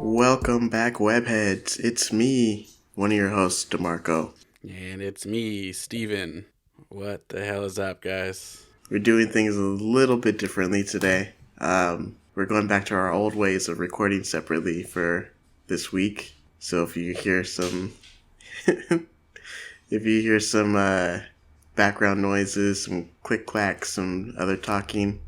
Welcome back, Webheads. It's me, one of your hosts, DeMarco. And it's me, Steven. What the hell is up, guys? We're doing things a little bit differently today. We're going back to our old ways of recording separately for this week. So if you hear some, background noises, some click clacks, some other talking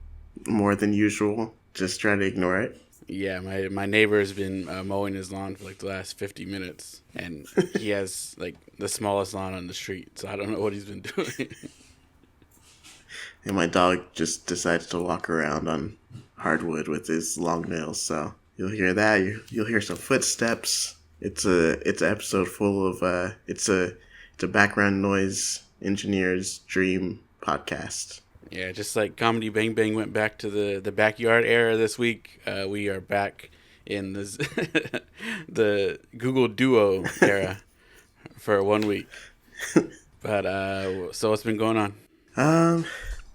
more than usual, just try to ignore it. Yeah, my neighbor has been mowing his lawn for like the last 50 minutes, and he has like the smallest lawn on the street, so I don't know what he's been doing. And my dog just decided to walk around on hardwood with his long nails. So you'll hear that. You'll hear some footsteps. It's an episode full of it's a background noise engineer's dream podcast. Yeah, just like Comedy Bang Bang went back to the backyard era this week, we are back in this the Google Duo era for 1 week. But so what's been going on?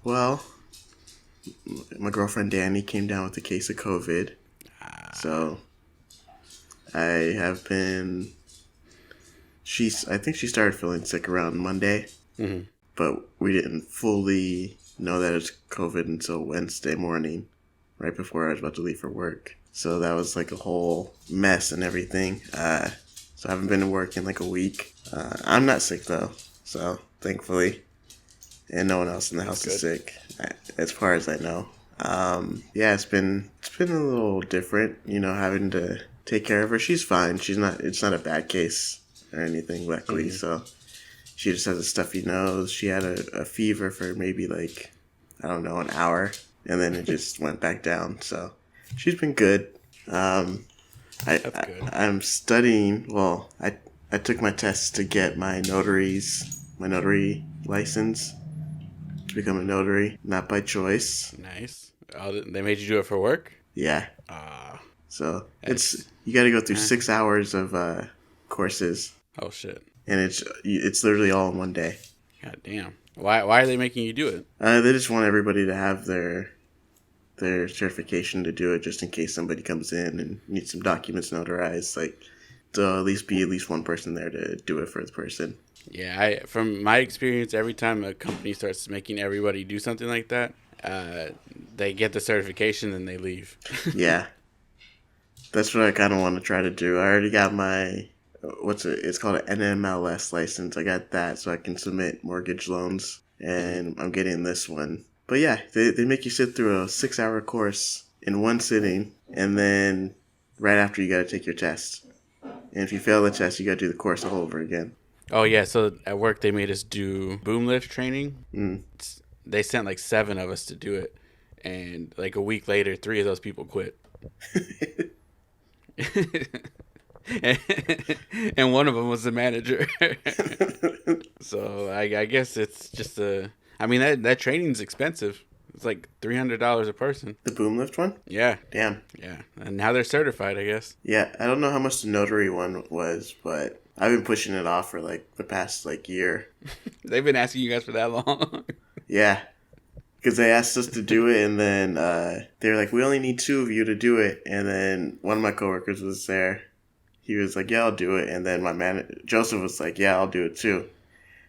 Well, my girlfriend Danny came down with a case of COVID, so I have been. I think she started feeling sick around Monday, but we didn't fully know that it's COVID until Wednesday morning, right before I was about to leave for work. So that was like a whole mess and everything. So I haven't been to work in like a week. I'm not sick though, so thankfully, and no one else in the house is sick, as far as I know. Yeah, it's been a little different, having to take care of her. She's fine. It's not a bad case or anything, luckily. So she just has a stuffy nose. She had a fever for maybe like, I don't know, an hour, and then it just went back down. So she's been good. That's good. I'm studying. Well, I took my test to get my notary license to become a notary, not by choice. Nice. Oh, they made you do it for work? Yeah. Ah. So you got to go through 6 hours of courses. Oh shit. And it's literally all in one day. God damn. Why are they making you do it? They just want everybody to have their certification to do it, just in case somebody comes in and needs some documents notarized. Like, there'll be at least one person there to do it for the person. Yeah, from my experience, every time a company starts making everybody do something like that, they get the certification and they leave. Yeah. That's what I kind of want to try to do. I already got my, it's called an NMLS license. I got that so I can submit mortgage loans, and I'm getting this one. But yeah, they make you sit through a 6-hour course in one sitting, and then right after you got to take your test. And if you fail the test, you got to do the course all over again. Oh yeah, so at work they made us do boom lift training. They sent like 7 of us to do it, and like a week later, 3 of those people quit. And one of them was the manager. So I guess it's just I mean that training's expensive. It's like $300 a person. The boom lift one? Yeah. Damn. Yeah, and now they're certified, I guess. Yeah, I don't know how much the notary one was, but I've been pushing it off for like the past like year. They've been asking you guys for that long. Yeah. Because they asked us to do it, and then they were like, we only need 2 of you to do it. And then one of my coworkers was there. He was like, yeah, I'll do it. And then my manager, Joseph, was like, yeah, I'll do it too.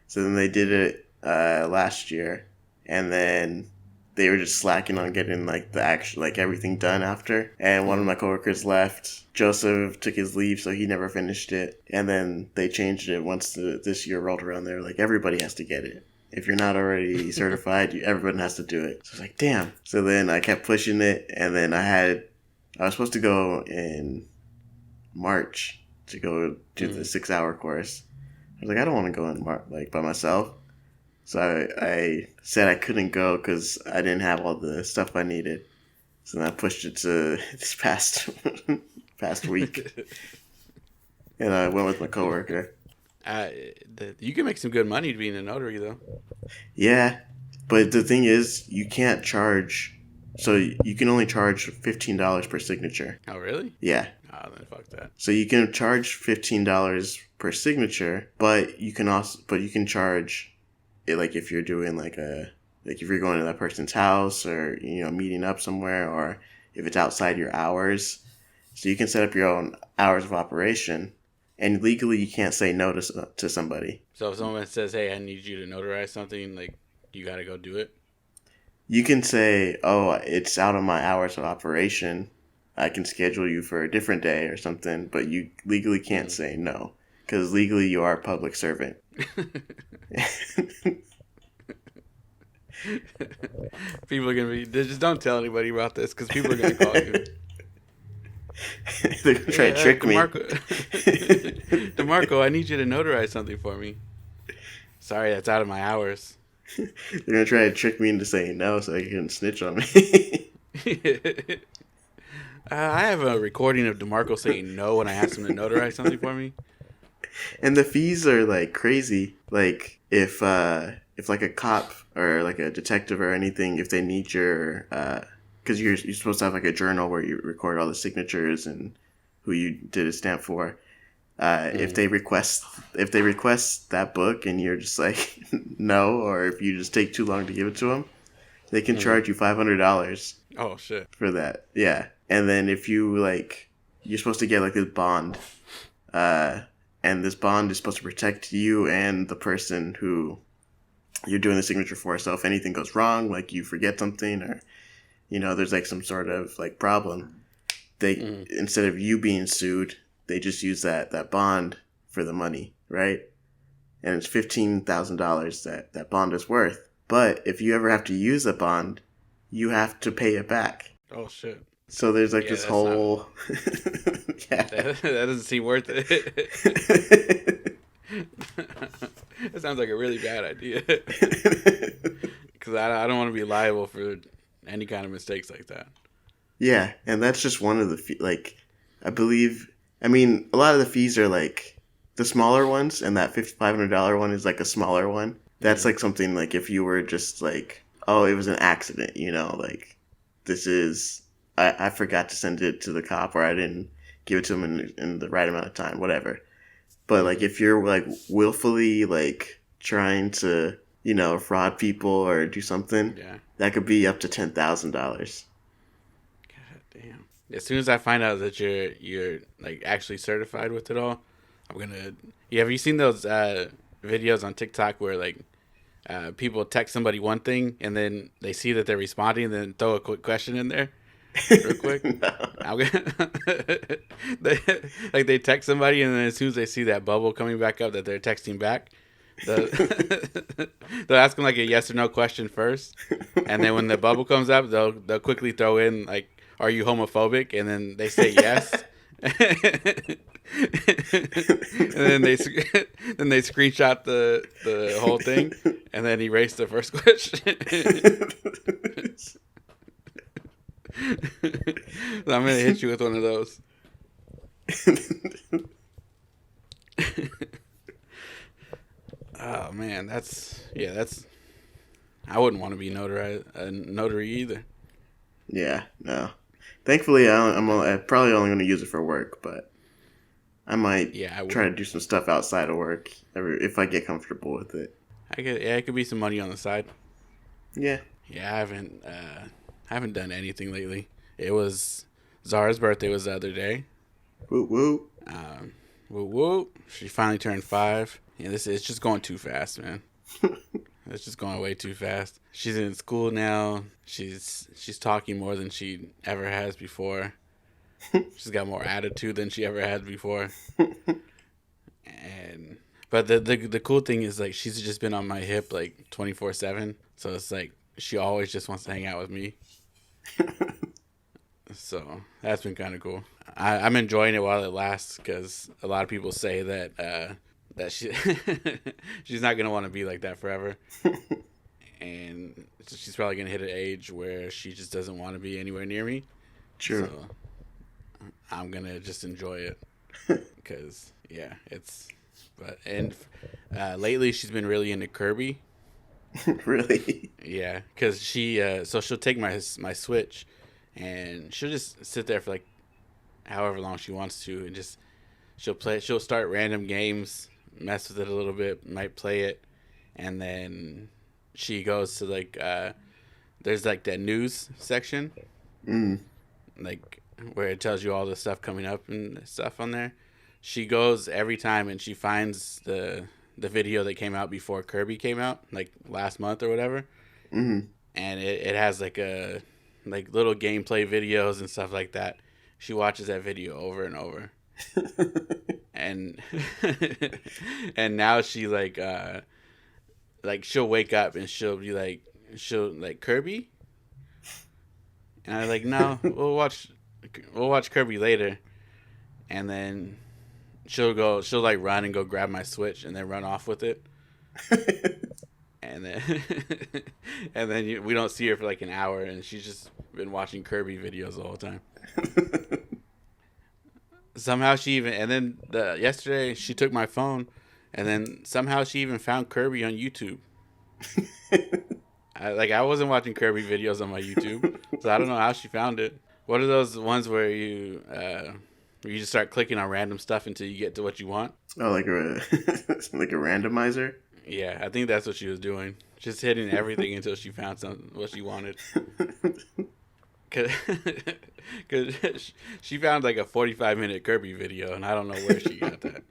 So then they did it last year. And then they were just slacking on getting like the actual, like everything done after. And one of my coworkers left. Joseph took his leave, so he never finished it. And then they changed it once this year rolled around. They were like, everybody has to get it. If you're not already certified, everyone has to do it. So I was like, damn. So then I kept pushing it, and then I was supposed to go in March to go do the 6-hour course. I was like, I don't want to go in like by myself. So I said I couldn't go because I didn't have all the stuff I needed. So then I pushed it to this past week, and I went with my coworker. You can make some good money being a notary, though. Yeah, but the thing is, you can't charge. So you can only charge $15 per signature. Oh, really? Yeah. Oh, then fuck that. So you can charge $15 per signature, but you can charge it like if you're doing like if you're going to that person's house or meeting up somewhere, or if it's outside your hours. So you can set up your own hours of operation, and legally you can't say no to somebody. So if someone says, "Hey, I need you to notarize something," like you got to go do it. You can say, "Oh, it's out of my hours of operation. I can schedule you for a different day or something," but you legally can't say no because legally you are a public servant. People are gonna be just don't tell anybody about this because people are gonna call you. They're gonna try to trick me. DeMarco, I need you to notarize something for me. Sorry, that's out of my hours. They're gonna try to trick me into saying no so they can snitch on me. I have a recording of DeMarco saying no when I asked him to notarize something for me. And the fees are like crazy. Like if like a cop or like a detective or anything, if they need your because you're supposed to have like a journal where you record all the signatures and who you did a stamp for. If they request that book and you're just like no, or if you just take too long to give it to them, they can charge you $500. Oh shit! For that, yeah. And then if you you're supposed to get like this bond, and this bond is supposed to protect you and the person who you're doing the signature for. So if anything goes wrong, like you forget something or there's like some sort of like problem, they instead of you being sued, they just use that bond for the money, right? And it's $15,000 that bond is worth. But if you ever have to use a bond, you have to pay it back. Oh shit! So there's like this whole that doesn't seem worth it. That sounds like a really bad idea. Because I don't want to be liable for any kind of mistakes like that. Yeah, and that's just one of the I mean, a lot of the fees are like the smaller ones, and that $500 one is like a smaller one. That's like something like if you were just like, oh, it was an accident, like this is I forgot to send it to the cop or I didn't give it to him in the right amount of time, whatever. But like if you're like willfully like trying to fraud people or do something, that could be up to $10,000. God damn! As soon as I find out that you're like actually certified with it all, I'm gonna. Yeah, have you seen those videos on TikTok where like people text somebody one thing and then they see that they're responding and then throw a quick question in there? Real quick, they text somebody and then as soon as they see that bubble coming back up that they're texting back, they'll ask them like a yes or no question first, and then when the bubble comes up, they'll quickly throw in like, "Are you homophobic?" and then they say yes, and then they screenshot the whole thing and then erase the first question. So I'm gonna hit you with one of those. Oh man, that's I wouldn't want to be a notary either. Yeah, no. Thankfully, I'm probably only going to use it for work, but I might try to do some stuff outside of work if I get comfortable with it. It could be some money on the side. Yeah. Yeah, I haven't done anything lately. It was Zara's birthday was the other day. Woo woo. Woo woo. She finally turned 5. Yeah, it's just going too fast, man. It's just going way too fast. She's in school now. She's talking more than she ever has before. She's got more attitude than she ever had before. But the cool thing is like she's just been on my hip like 24/7. So it's like she always just wants to hang out with me. So that's been kind of cool. I'm enjoying it while it lasts because a lot of people say that she she's not gonna want to be like that forever, and she's probably gonna hit an age where she just doesn't want to be anywhere near me. True. So I'm gonna just enjoy it because lately she's been really into Kirby. Really? Yeah, because so she'll take my Switch, and she'll just sit there for like however long she wants to, and just she'll start random games, mess with it a little bit, might play it, and then she goes to like there's like that news section, like where it tells you all the stuff coming up and stuff on there. She goes every time and she finds the video that came out before Kirby came out, like last month or whatever. Mm-hmm. And it has like little gameplay videos and stuff like that. She watches that video over and over. And and now she like she'll wake up and she'll like Kirby, and I'm like, no, we'll watch Kirby later. And then she'll like run and go grab my Switch and then run off with it. And then we don't see her for like an hour, and she's just been watching Kirby videos the whole time. Somehow she even, and then yesterday she took my phone, and then somehow she even found Kirby on YouTube. I wasn't watching Kirby videos on my YouTube, so I don't know how she found it. What are those ones where you just start clicking on random stuff until you get to what you want? Oh, like a like a randomizer? Yeah, I think that's what she was doing. Just hitting everything until she found what she wanted. Cause she found like a 45-minute Kirby video, and I don't know where she got that.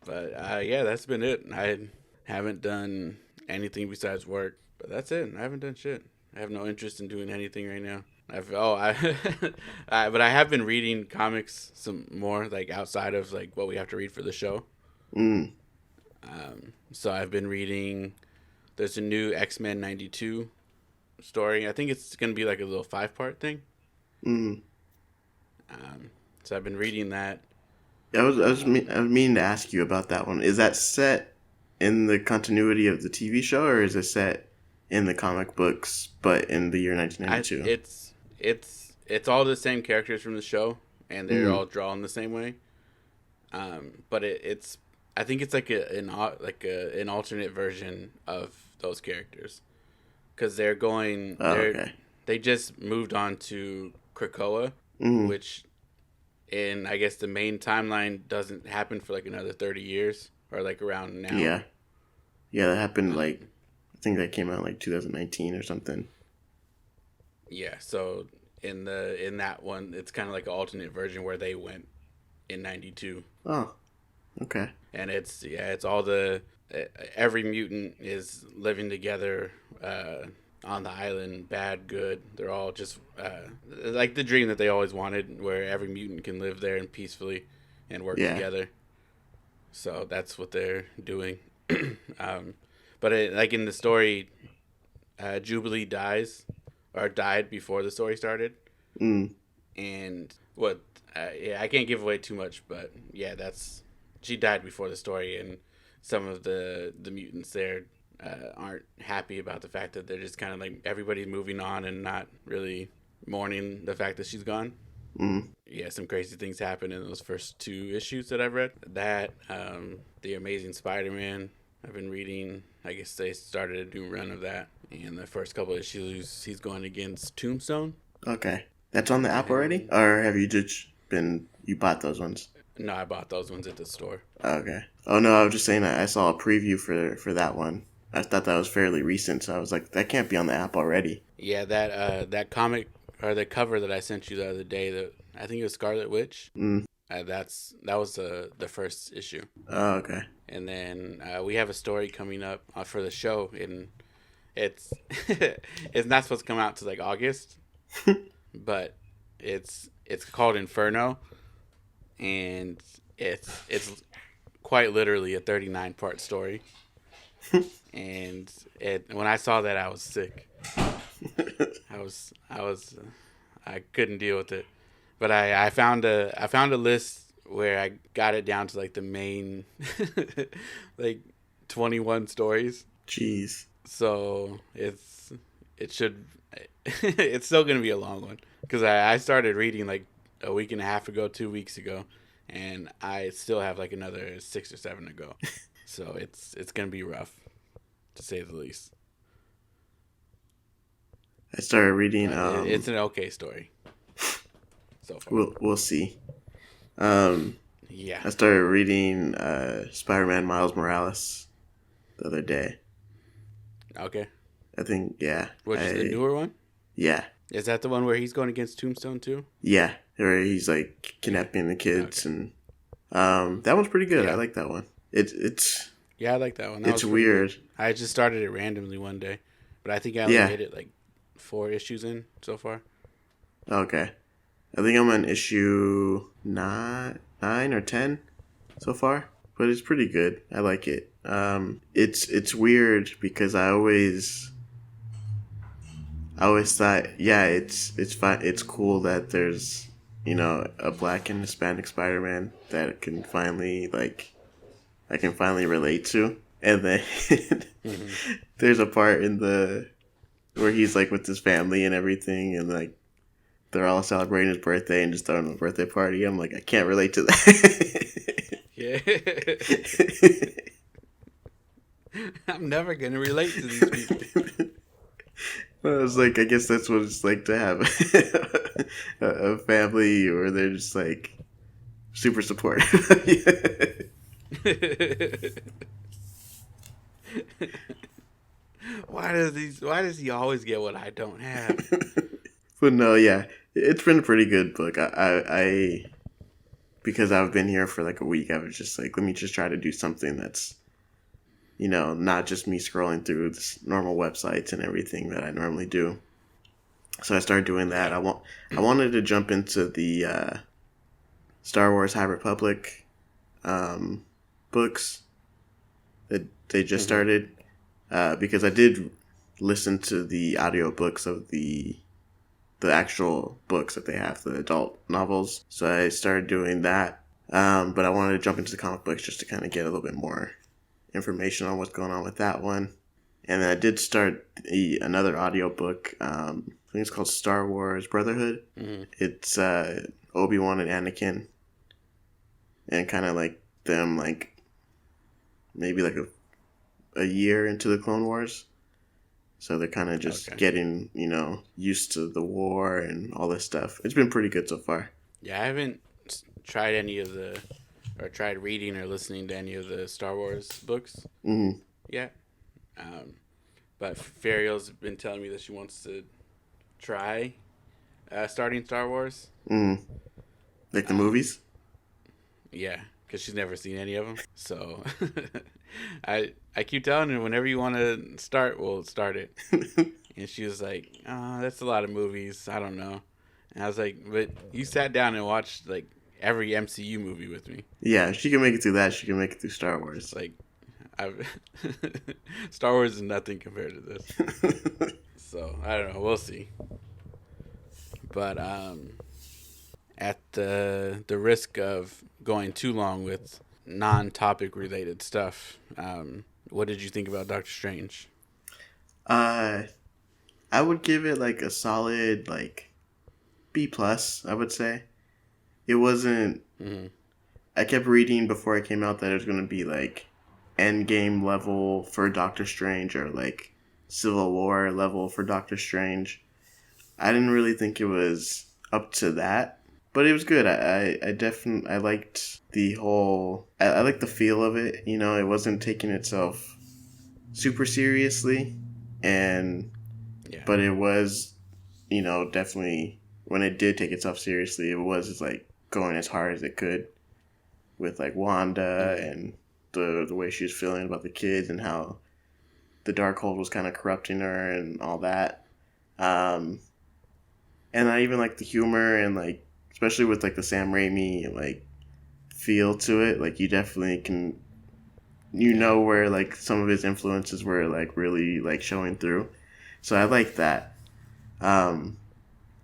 But yeah, that's been it. I haven't done anything besides work, but that's it. I haven't done shit. I have no interest in doing anything right now. But I have been reading comics some more, like outside of like what we have to read for the show. Mm. So I've been reading. There's a new X-Men 92 story. I think it's gonna be like a little 5-part thing. Mm. So I've been reading that. I was meaning to ask you about that one. Is that set in the continuity of the TV show, or is it set in the comic books but in the year 1992? It's all the same characters from the show, and they're all drawn the same way. But it's I think it's like an alternate version of those characters, because they're going. They just moved on to Krakoa, which in I guess the main timeline doesn't happen for like another 30 years or like around now. Yeah, that happened like I think that came out like 2019 or something. Yeah, so in that one, it's kind of like an alternate version where they went in 92. Oh, okay. And it's all every mutant is living together on the island, bad, good. They're all just like the dream that they always wanted, where every mutant can live there and peacefully and work together. So that's what they're doing. But like in the story, Jubilee died before the story started. And what I can't give away too much, but yeah, she died before the story, and some of the mutants there aren't happy about the fact that they're just kind of like everybody's moving on and not really mourning the fact that she's gone. Yeah, some crazy things happen in those first 2 issues that I've read. That The Amazing Spider-Man, I've been reading. I guess they started a new run of that. And the first couple of issues, he's going against Tombstone. Okay. That's on the app already? Or have you just you bought those ones? No, I bought those ones at the store. Okay. Oh, no, I was just saying I saw a preview for that one. I thought that was fairly recent, so I was like, that can't be on the app already. Yeah, that comic, or the cover that I sent you the other day, that I think it was Scarlet Witch. That was the first issue. Oh, okay. And then we have a story coming up for the show, and it's it's not supposed to come out till like August, but it's called Inferno, and it's quite literally a 39-part story. And when I saw that, I was sick. I couldn't deal with it. But I found a list where I got it down to like the main like 21 stories. Jeez. So it's still gonna be a long one, because I started reading like a week and a half ago, 2 weeks ago, and I still have like another 6 or 7 to go. So it's gonna be rough, to say the least. I started reading. It's an okay story. So far. We'll see. Yeah. I started reading Spider-Man Miles Morales the other day. Okay. I think, yeah. Which is the newer one? Yeah, Is that the one where he's going against Tombstone too? yeah. Where he's like kidnapping the kids, Okay. and that one's pretty good. I Yeah. like that one. It's Yeah, I like that one. That it's was pretty good. weird. I just started it randomly one day, but I think I only Yeah. made it like 4 issues in so far. Okay. I think I'm on issue nine or 10 so far, but it's pretty good. I like it. It's weird because I always thought, yeah, it's fine. It's cool that there's a black and Hispanic Spider-Man that can finally like I can finally relate to, and then Hmm. there's a part in the where he's like with his family and everything, and like they're all celebrating his birthday and just throwing a birthday party. I'm like, I can't relate to that. Yeah. I'm never gonna relate to these people. I was like, I guess that's what it's like to have a family where they're just like super supportive. Why does he always get what I don't have? But no, yeah, it's been a pretty good book. I because I've been here for like a week, I was just like, let me just try to do something that's not just me scrolling through this normal websites and everything that I normally do. So I started doing that. Yeah. I wanted to jump into the Star Wars High Republic books that they just Hmm. started because I did listen to the audiobooks of the actual books that they have, the adult novels. So I started doing that. But I wanted to jump into the comic books just to kind of get a little bit more information on what's going on with that one. And then I did start another audiobook. I think it's called Star Wars Brotherhood. Hmm. It's Obi-Wan and Anakin, and kind of like them, like maybe like a year into the Clone Wars. So they're kind of just Okay. getting, used to the war and all this stuff. It's been pretty good so far. Yeah, I haven't tried any of the, or tried reading or listening to any of the Star Wars books Mm-hmm. yet. Um, but Fariel's been telling me that she wants to try starting Star Wars. Mm-hmm. Like the Um, movies. yeah, because she's never seen any of them. So I keep telling her whenever you want to start, we'll start it. And she was like, that's a lot of movies. I don't know. And I was like, but you sat down and watched like every MCU movie with me. Yeah, if she can make it through that, she can make it through Star Wars. Like, I've Star Wars is nothing compared to this. So I don't know. We'll see. But at the risk of going too long with non-topic related stuff, what did you think about Doctor Strange? uh, I would give it like a solid like B plus. I would say it wasn't. Mm-hmm. I kept reading before it came out that it was going to be like end game level for Doctor Strange or like Civil War level for Doctor Strange. I didn't really think it was up to that, but it was good. I definitely I liked the whole. I liked the feel of it. It wasn't taking itself super seriously, and Yeah. but it was definitely when it did take itself seriously, it was like going as hard as it could with like Wanda Mm-hmm. and the way she was feeling about the kids and how the Darkhold was kind of corrupting her and all that. Um, and I even like the humor and like especially with like the Sam Raimi like feel to it. Like you definitely can Yeah. where like some of his influences were like really like showing through. So I like that. Um,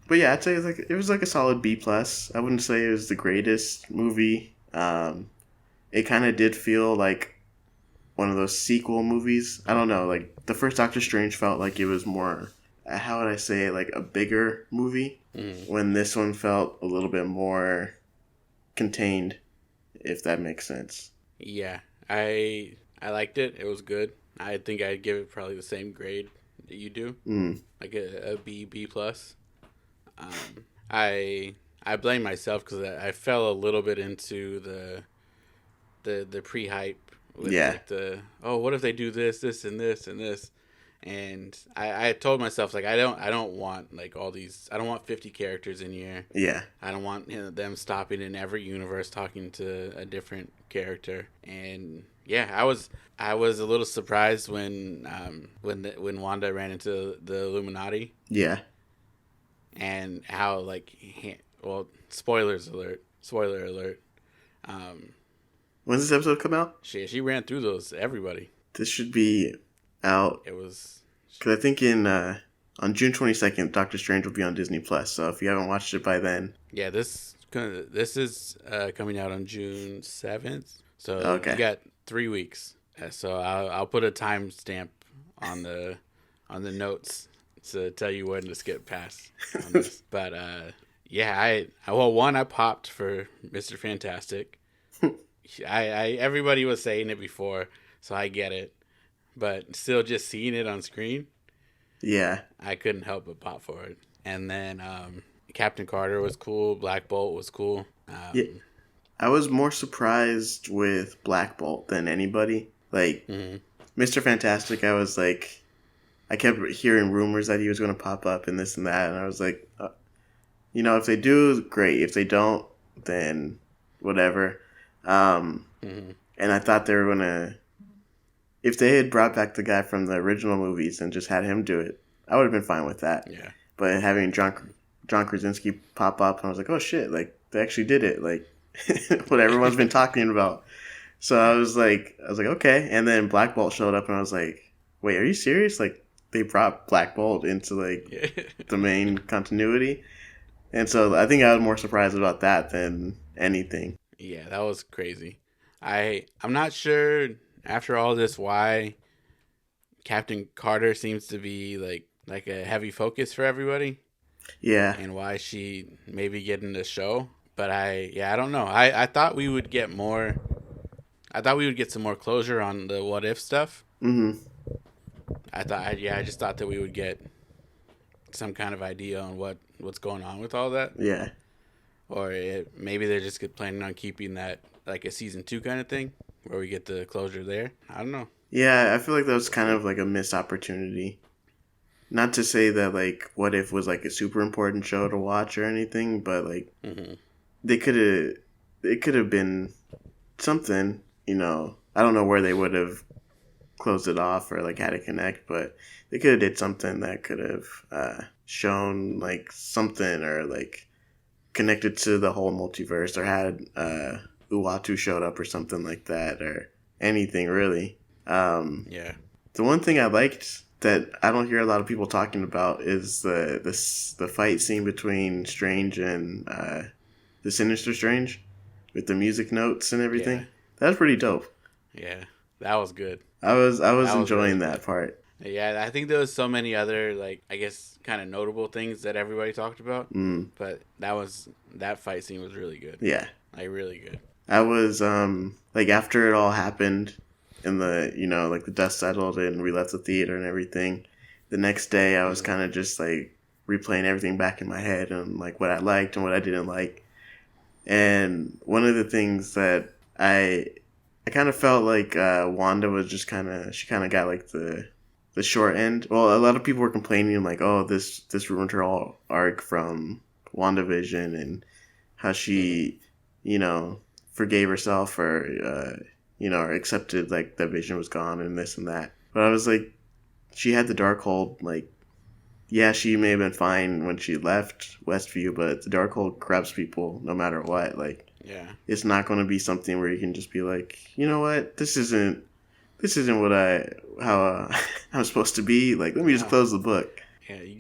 but yeah, I'd say it was like a solid B plus. I wouldn't say it was the greatest movie. It kind of did feel like one of those sequel movies. I don't know. Like the first Doctor Strange felt like it was more. How would I say it? Like a bigger movie. Mm-hmm. When this one felt a little bit more contained, if that makes sense. Yeah. I liked it. It was good. I think I'd give it probably the same grade that you do, Mm. like a B plus. I blame myself because I fell a little bit into the pre hype with Yeah. like the, oh, what if they do this and this and this, And I told myself like I don't want like all these I don't want 50 characters in here. Yeah. I don't want them stopping in every universe talking to a different character. And yeah, I was a little surprised when Wanda ran into the Illuminati Yeah. and how like well, spoiler alert. Um, When's this episode come out? she ran through those everybody. This should be out It was because I think in on June 22nd, Doctor Strange will be on Disney Plus. So if you haven't watched it by then, yeah, this is coming out on June 7th. So you okay. got 3 weeks. So I'll put a timestamp on the notes to tell you when to skip past on this. But yeah, I popped for Mr. Fantastic. I everybody was saying it before, so I get it. But still, just seeing it on screen, Yeah. I couldn't help but pop for it. And then Captain Carter was cool. Black Bolt was cool. Yeah. I was more surprised with Black Bolt than anybody. Like Mhm. Mr. Fantastic, I was like, I kept hearing rumors that he was going to pop up and this and that, and I was like, if they do, great. If they don't, then whatever. Mhm. And I thought they were gonna, if they had brought back the guy from the original movies and just had him do it, I would have been fine with that. Yeah. But having John Krasinski pop up, and I was like, oh shit, like they actually did it, like what everyone's been talking about. So I was like, okay. And then Black Bolt showed up, and I was like, wait, are you serious? Like they brought Black Bolt into like the main continuity, and so I think I was more surprised about that than anything. Yeah, that was crazy. I'm not sure after all this why Captain Carter seems to be like a heavy focus for everybody Yeah. and why she maybe getting the show. But I don't know. I thought we would get more. I thought we would get some more closure on the what if stuff. Mm-hmm. I just thought that we would get some kind of idea on what's going on with all that, Yeah. or maybe they're just planning on keeping that like a season 2 kind of thing where we get the closure there. I don't know. Yeah, I feel like that was kind of like a missed opportunity. Not to say that like What If was like a super important show to watch or anything, but like Hmm. they could have it could have been something, I don't know where they would have closed it off or like had it connect, but they could have did something that could have shown like something or like connected to the whole multiverse or had Uatu showed up or something like that or anything really. Yeah. The one thing I liked that I don't hear a lot of people talking about is the fight scene between Strange and the Sinister Strange with the music notes and everything. Yeah. That was pretty dope. Yeah. That was good. I was That was enjoying really that part. Yeah, I think there was so many other like I guess kind of notable things that everybody talked about, Mm, but that fight scene was really good. yeah, Like really good. I was like after it all happened, and like the dust settled and we left the theater and everything. The next day, I was Mhm. kind of just like replaying everything back in my head and like what I liked and what I didn't like. And one of the things that I kind of felt like Wanda was just she kind of got like the short end. Well, a lot of people were complaining like, oh, this ruined her all arc from WandaVision and how she, forgave herself or accepted like the vision was gone and this and that. But I was like, she had the Darkhold. Like, yeah, she may have been fine when she left Westview, but the Darkhold corrupts people no matter what. Like, Yeah. it's not going to be something where you can just be like, you know what, this isn't what how I'm supposed to be. Like, let me just No. close the book. Yeah, you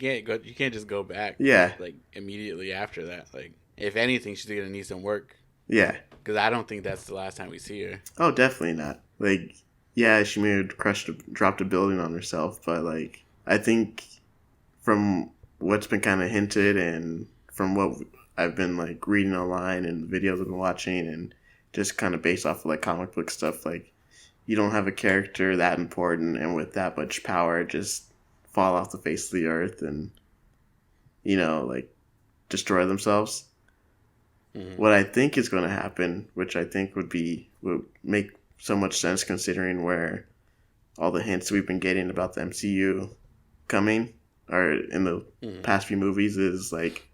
can't just go back Yeah, like immediately after that. Like if anything she's going to need some work yeah. cuz I don't think that's the last time we see her. Oh, definitely not. Like, yeah, she may have dropped a building on herself, but like, I think from what's been kind of hinted and from what I've been like reading online and videos I've been watching and just kind of based off of like comic book stuff, like you don't have a character that important and with that much power just fall off the face of the earth and like destroy themselves. Mhm. What I think is going to happen, which I think would make so much sense considering where all the hints we've been getting about the MCU coming, or in the past few movies, is like,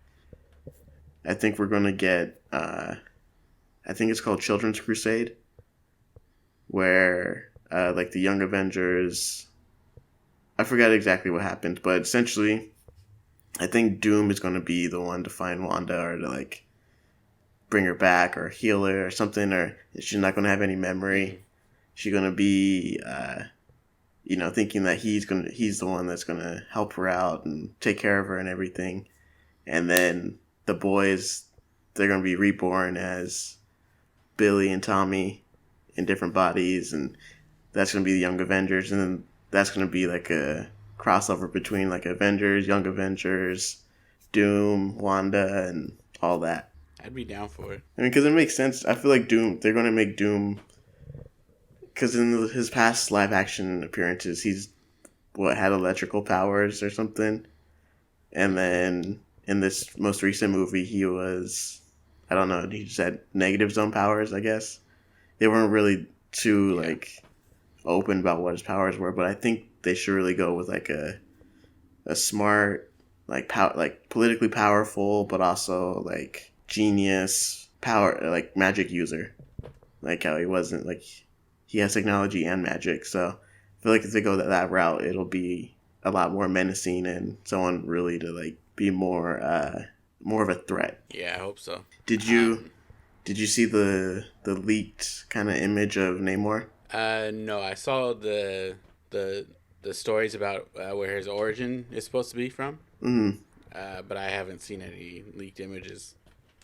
I think we're going to get, I think it's called Children's Crusade, where like the Young Avengers, I forgot exactly what happened, but essentially I think Doom is going to be the one to find Wanda, or to like bring her back or heal her or something, or she's not going to have any memory. She's going to be thinking that he's the one that's going to help her out and take care of her and everything. And then the boys, they're going to be reborn as Billy and Tommy in different bodies, and that's going to be the Young Avengers. And then that's going to be like a crossover between like Avengers, Young Avengers, Doom, Wanda, and all that. I'd be down for it. I mean, because it makes sense. I feel like they're going to make Doom, because in his past live action appearances, he's had electrical powers or something. And then in this most recent movie, he was, I don't know, he just had negative zone powers, I guess. They weren't really too like open about what his powers were, but I think they should really go with like a smart, like politically powerful, but also like genius power, like magic user, like how he wasn't like, he has technology and magic. So I feel like if they go that route, it'll be a lot more menacing and someone really to like be more of a threat. Yeah, I hope so. Did you see the leaked kind of image of Namor? No, I saw the stories about where his origin is supposed to be from. But I haven't seen any leaked images.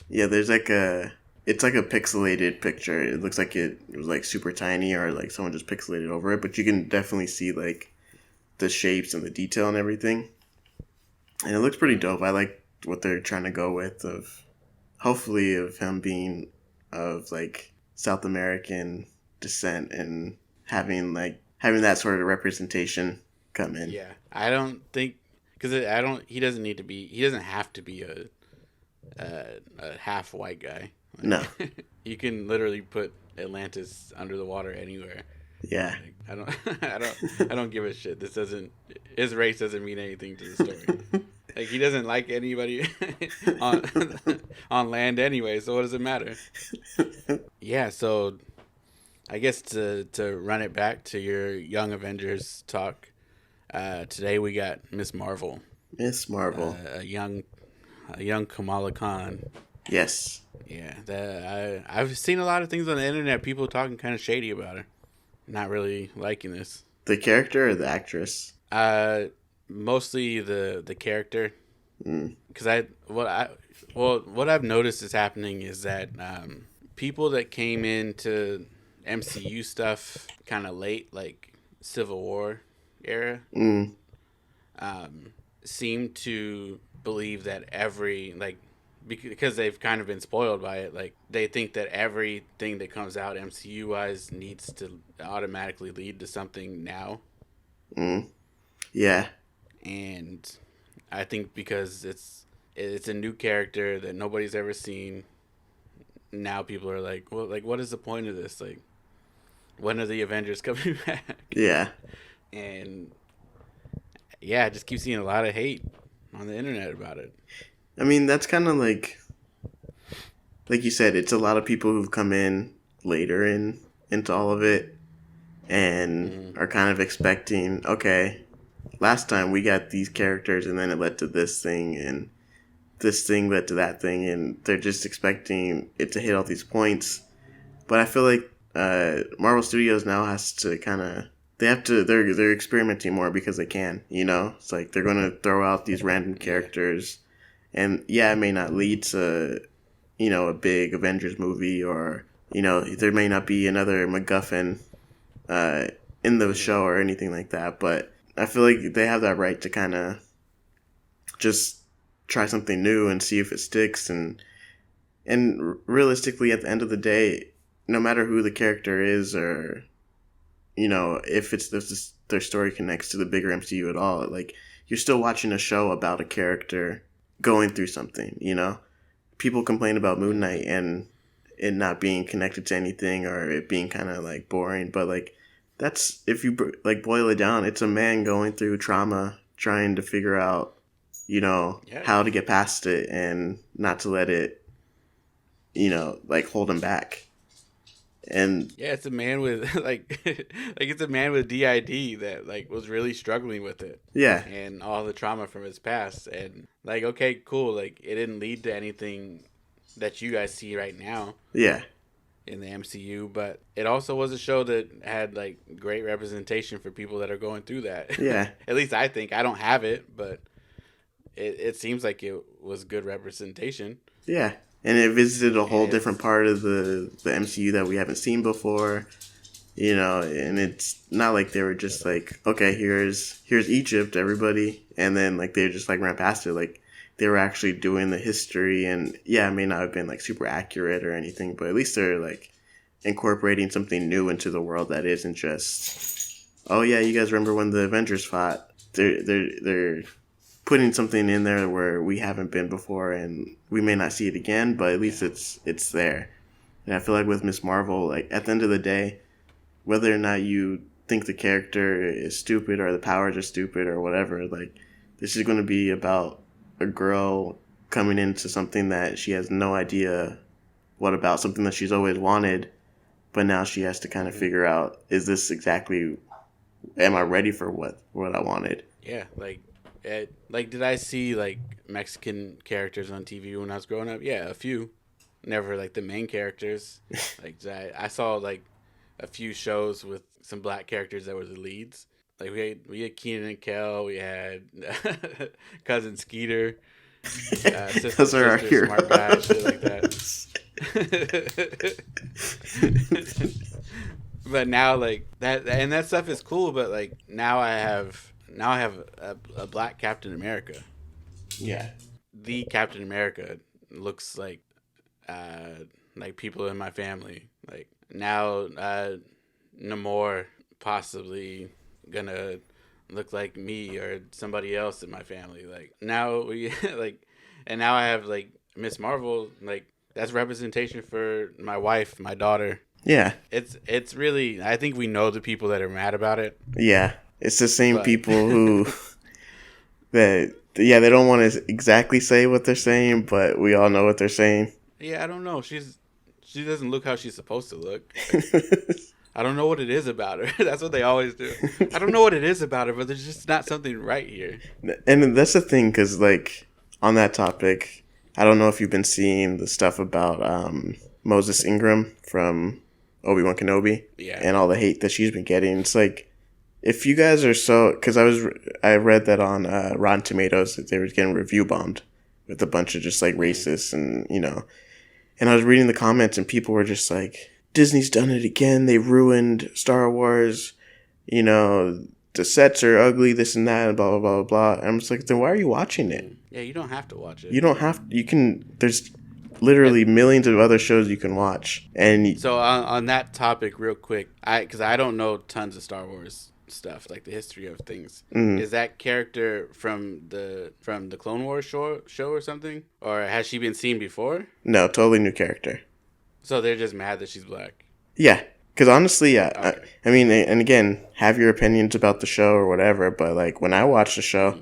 Yeah, there's like it's like a pixelated picture. It looks like it was like super tiny, or like someone just pixelated over it, but you can definitely see like the shapes and the detail and everything. And it looks pretty dope. I like what they're trying to go with, of hopefully of him being of like South American descent and having that sort of representation come in. Yeah, I don't think, because he doesn't have to be a half white guy. Like, no. You can literally put Atlantis under the water anywhere. Yeah. Like, I don't give a shit. His race doesn't mean anything to the story. Like, he doesn't like anybody on land anyway, so what does it matter? Yeah, so I guess to run it back to your Young Avengers talk, today we got Miss Marvel. Miss Marvel. A young Kamala Khan. Yes. Yeah, I've seen a lot of things on the internet, people talking kind of shady about her. Not really liking this. The character or the actress? Mostly the character. Because what I've noticed is happening is that people that came into MCU stuff kind of late, like Civil War era, seem to believe that because they've kind of been spoiled by it, like they think that everything that comes out MCU wise needs to automatically lead to something now. Yeah. And I think because it's a new character that nobody's ever seen, now people are like, well, like, what is the point of this? Like, when are the Avengers coming back? Yeah. And yeah, I just keep seeing a lot of hate on the internet about it. I mean, that's kind of like you said, it's a lot of people who've come in later into all of it and are kind of expecting, okay, last time we got these characters and then it led to this thing and this thing led to that thing, and they're just expecting it to hit all these points. But I feel like Marvel Studios now has to they're experimenting more because they can, It's like they're going to throw out these random characters, and yeah, it may not lead to, a big Avengers movie, or, there may not be another MacGuffin in the show or anything like that, but I feel like they have that right to kind of just try something new and see if it sticks, and realistically, at the end of the day, no matter who the character is, or if their story connects to the bigger MCU at all, like, you're still watching a show about a character going through something. People complain about Moon Knight and it not being connected to anything, or it being kind of like boring, but like that's if you like boil it down, it's a man going through trauma, trying to figure out, Yeah. how to get past it and not to let it, like hold him back. And Yeah, it's a man with like it's a man with DID that like was really struggling with it yeah, and all the trauma from his past, and like okay, cool, like it didn't lead to anything that you guys see right now yeah, in the MCU, but it also was a show that had like great representation for people that are going through that. yeah, At least I think. I don't have it, but it seems like it was good representation. yeah. And it visited a whole And different it's part of the MCU that we haven't seen before. And it's not like they were just like, okay, here's Egypt, everybody, and then like they just like ran past it. Like they were actually doing the history, and yeah, it may not have been like super accurate or anything, but at least they're like incorporating something new into the world that isn't just, oh yeah, you guys remember when the Avengers fought? They're putting something in there where we haven't been before, and we may not see it again, but at least it's there. And I feel like with Miss Marvel, like at the end of the day, whether or not you think the character is stupid or the powers are stupid or whatever, like this is going to be about a girl coming into something that she has no idea what about, something that she's always wanted, but now she has to kind of figure out, is this exactly, am I ready for what I wanted? yeah, like did I see like Mexican characters on TV when I was growing up? Yeah, a few. Never like the main characters. Like I saw like a few shows with some black characters that were the leads. Like we had Keenan and Kel, we had cousin Skeeter, Those are our sister smart guy, shit like heroes. that. But now like that and that stuff is cool. But like now I have a black Captain America. Yeah. The Captain America looks like people in my family. Like now, Namor possibly gonna look like me or somebody else in my family. Like now we like, and now I have like Miss Marvel. Like that's representation for my wife, my daughter. Yeah. It's really. I think we know the people that are mad about it, Yeah. It's the same but people who that yeah, they don't want to exactly say what they're saying, but we all know what they're saying. yeah, I don't know. She doesn't look how she's supposed to look. I don't know what it is about her. That's what they always do. I don't know what it is about her, but there's just not something right here. And that's the thing, because like on that topic, I don't know if you've been seeing the stuff about Moses Ingram from Obi-Wan Kenobi, Yeah. and all the hate that she's been getting. It's like, if you guys are so, because I read that on Rotten Tomatoes that they were getting review bombed with a bunch of just like racists, and and I was reading the comments, and people were just like, Disney's done it again. They ruined Star Wars. The sets are ugly, this and that, and blah, blah, blah, blah. And I'm just like, then why are you watching it? Yeah, you don't have to watch it. You don't have, you can, there's literally millions of other shows you can watch. And So on that topic, real quick, because I don't know tons of Star Wars stuff, like the history of things. Is that character from the Clone Wars show or something, or has she been seen before? no, totally new character. So they're just mad that she's black. Yeah. Because honestly, yeah, Okay. I mean, and again, have your opinions about the show or whatever, but like when I watched the show,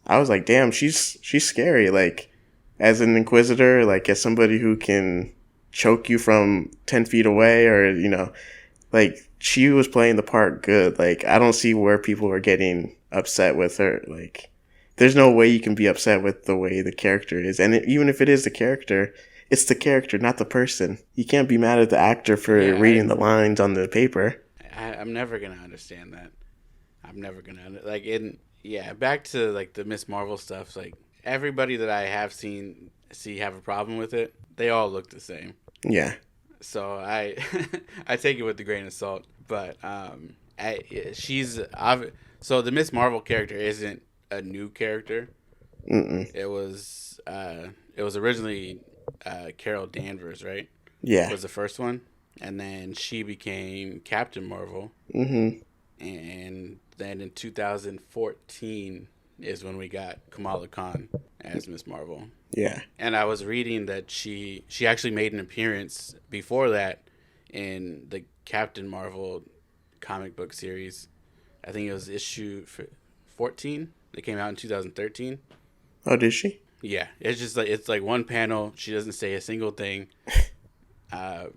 I was like, damn, she's scary. Like, as an Inquisitor, like as somebody who can choke you from 10 feet away, or, like she was playing the part good. Like, I don't see where people are getting upset with her. Like, there's no way you can be upset with the way the character is. And even if it is the character, it's the character, not the person. You can't be mad at the actor for reading the lines on the paper. I'm never gonna understand that. I'm never gonna back to like the Miss Marvel stuff. Like everybody that I have seen have a problem with it. They all look the same. Yeah. So I I take it with a grain of salt. But so the Miss Marvel character isn't a new character. Mm-mm. It was originally Carol Danvers, right? Yeah. Was the first one, and then she became Captain Marvel. Mm-hmm. And then in 2014 is when we got Kamala Khan as Miss Marvel. Yeah. And I was reading that she actually made an appearance before that in the Captain Marvel comic book series. I think it was issue 14. It came out in 2013. Oh, did she? Yeah, it's like one panel. She doesn't say a single thing, uh,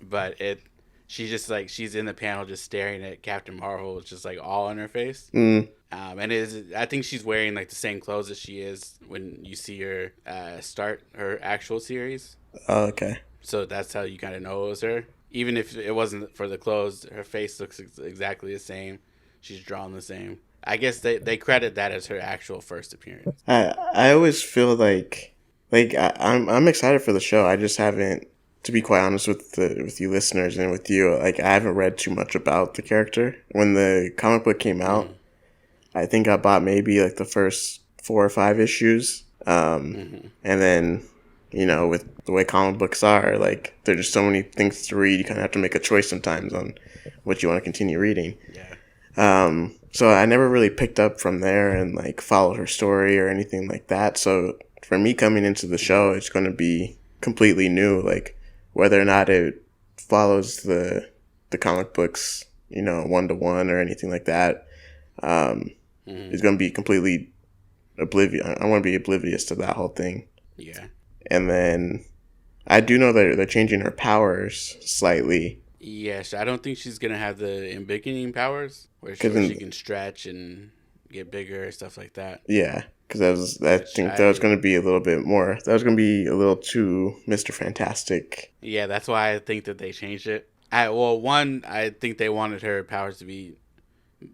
but she's just like she's in the panel just staring at Captain Marvel, it's just like all on her face. Mm. And I think she's wearing like the same clothes as she is when you see her start her actual series. Oh, okay. So that's how you kind of know it was her. Even if it wasn't for the clothes, her face looks exactly the same. She's drawn the same. I guess they credit that as her actual first appearance. I always feel like I'm excited for the show. I just haven't, to be quite honest with you listeners and with you, like I haven't read too much about the character. When the comic book came out, I think I bought maybe like the first 4 or 5 issues. And then, with the way comic books are, like there's just so many things to read. You kind of have to make a choice sometimes on what you want to continue reading. Yeah. So I never really picked up from there and like followed her story or anything like that. So for me coming into the show, it's going to be completely new. Like whether or not it follows the comic books, 1-to-1 or anything like that, is going to be completely oblivious. I want to be oblivious to that whole thing. Yeah. And then I do know that they're changing her powers slightly. Yes, I don't think she's gonna have the embiggening powers where she can stretch and get bigger, stuff like that. Yeah, because I think that was going to be a little bit more. That was going to be a little too Mr. Fantastic. Yeah, that's why I think that they changed it. I think they wanted her powers to be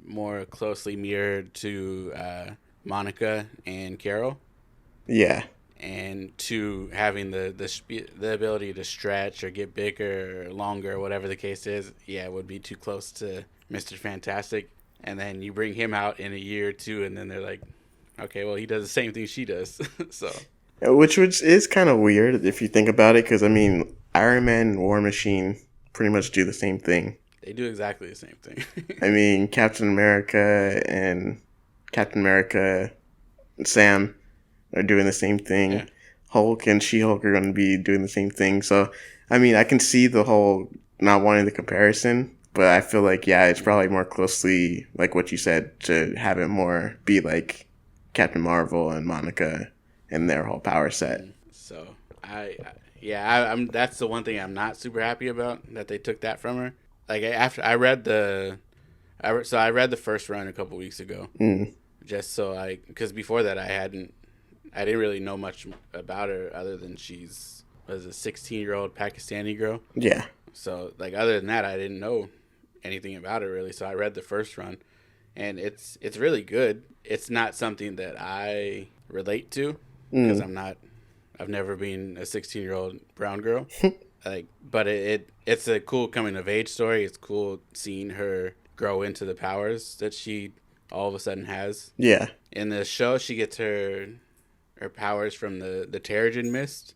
more closely mirrored to Monica and Carol. Yeah. And to having the ability to stretch or get bigger or longer, whatever the case is, yeah, it would be too close to Mr. Fantastic. And then you bring him out in a year or two, and then they're like, okay, well, he does the same thing she does. So, which is kind of weird if you think about it, because I mean, Iron Man and War Machine pretty much do the same thing. They do exactly the same thing. I mean, Captain America and Sam are doing the same thing. Yeah. Hulk and She-Hulk are going to be doing the same thing. So, I mean, I can see the whole not wanting the comparison, but I feel like, yeah, it's probably more closely, like what you said, to have it more be like Captain Marvel and Monica and their whole power set. So, I'm that's the one thing I'm not super happy about, that they took that from her. Like, after I read the first run a couple weeks ago. Just so because before that I didn't really know much about her other than she's a 16-year-old Pakistani girl. Yeah. So like other than that, I didn't know anything about her really. So I read the first run, and it's really good. It's not something that I relate to because I've never been a 16-year-old brown girl. But it's a cool coming of age story. It's cool seeing her grow into the powers that she all of a sudden has. Yeah. In the show, she gets her powers from the Terrigen Mist,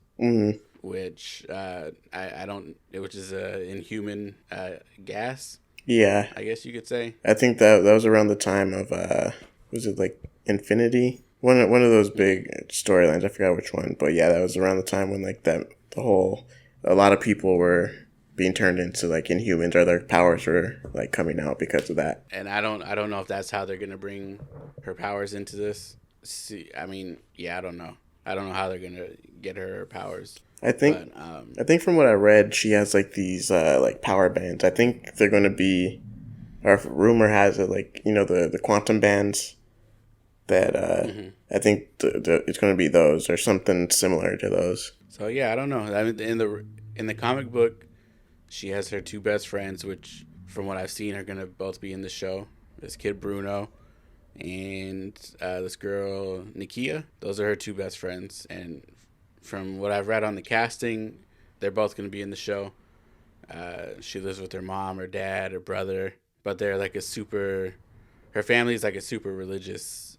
which which is a inhuman gas. Yeah, I guess you could say. I think that was around the time of was it like Infinity? One of those big storylines. I forgot which one, but yeah, that was around the time when like a lot of people were being turned into like Inhumans, or their powers were like coming out because of that. And I don't know if that's how they're gonna bring her powers into this. See, I mean, yeah, I don't know. I don't know how they're gonna get her powers. I think from what I read, she has like these like power bands. I think they're gonna be, or rumor has it, like the quantum bands. That I think it's gonna be those or something similar to those. So yeah, I don't know. I mean, in the comic book, she has her two best friends, which, from what I've seen, are going to both be in the show. This kid, Bruno, and this girl, Nakia. Those are her two best friends. And from what I've read on the casting, they're both going to be in the show. She lives with her mom, her dad, her brother. But they're like her family is like a super religious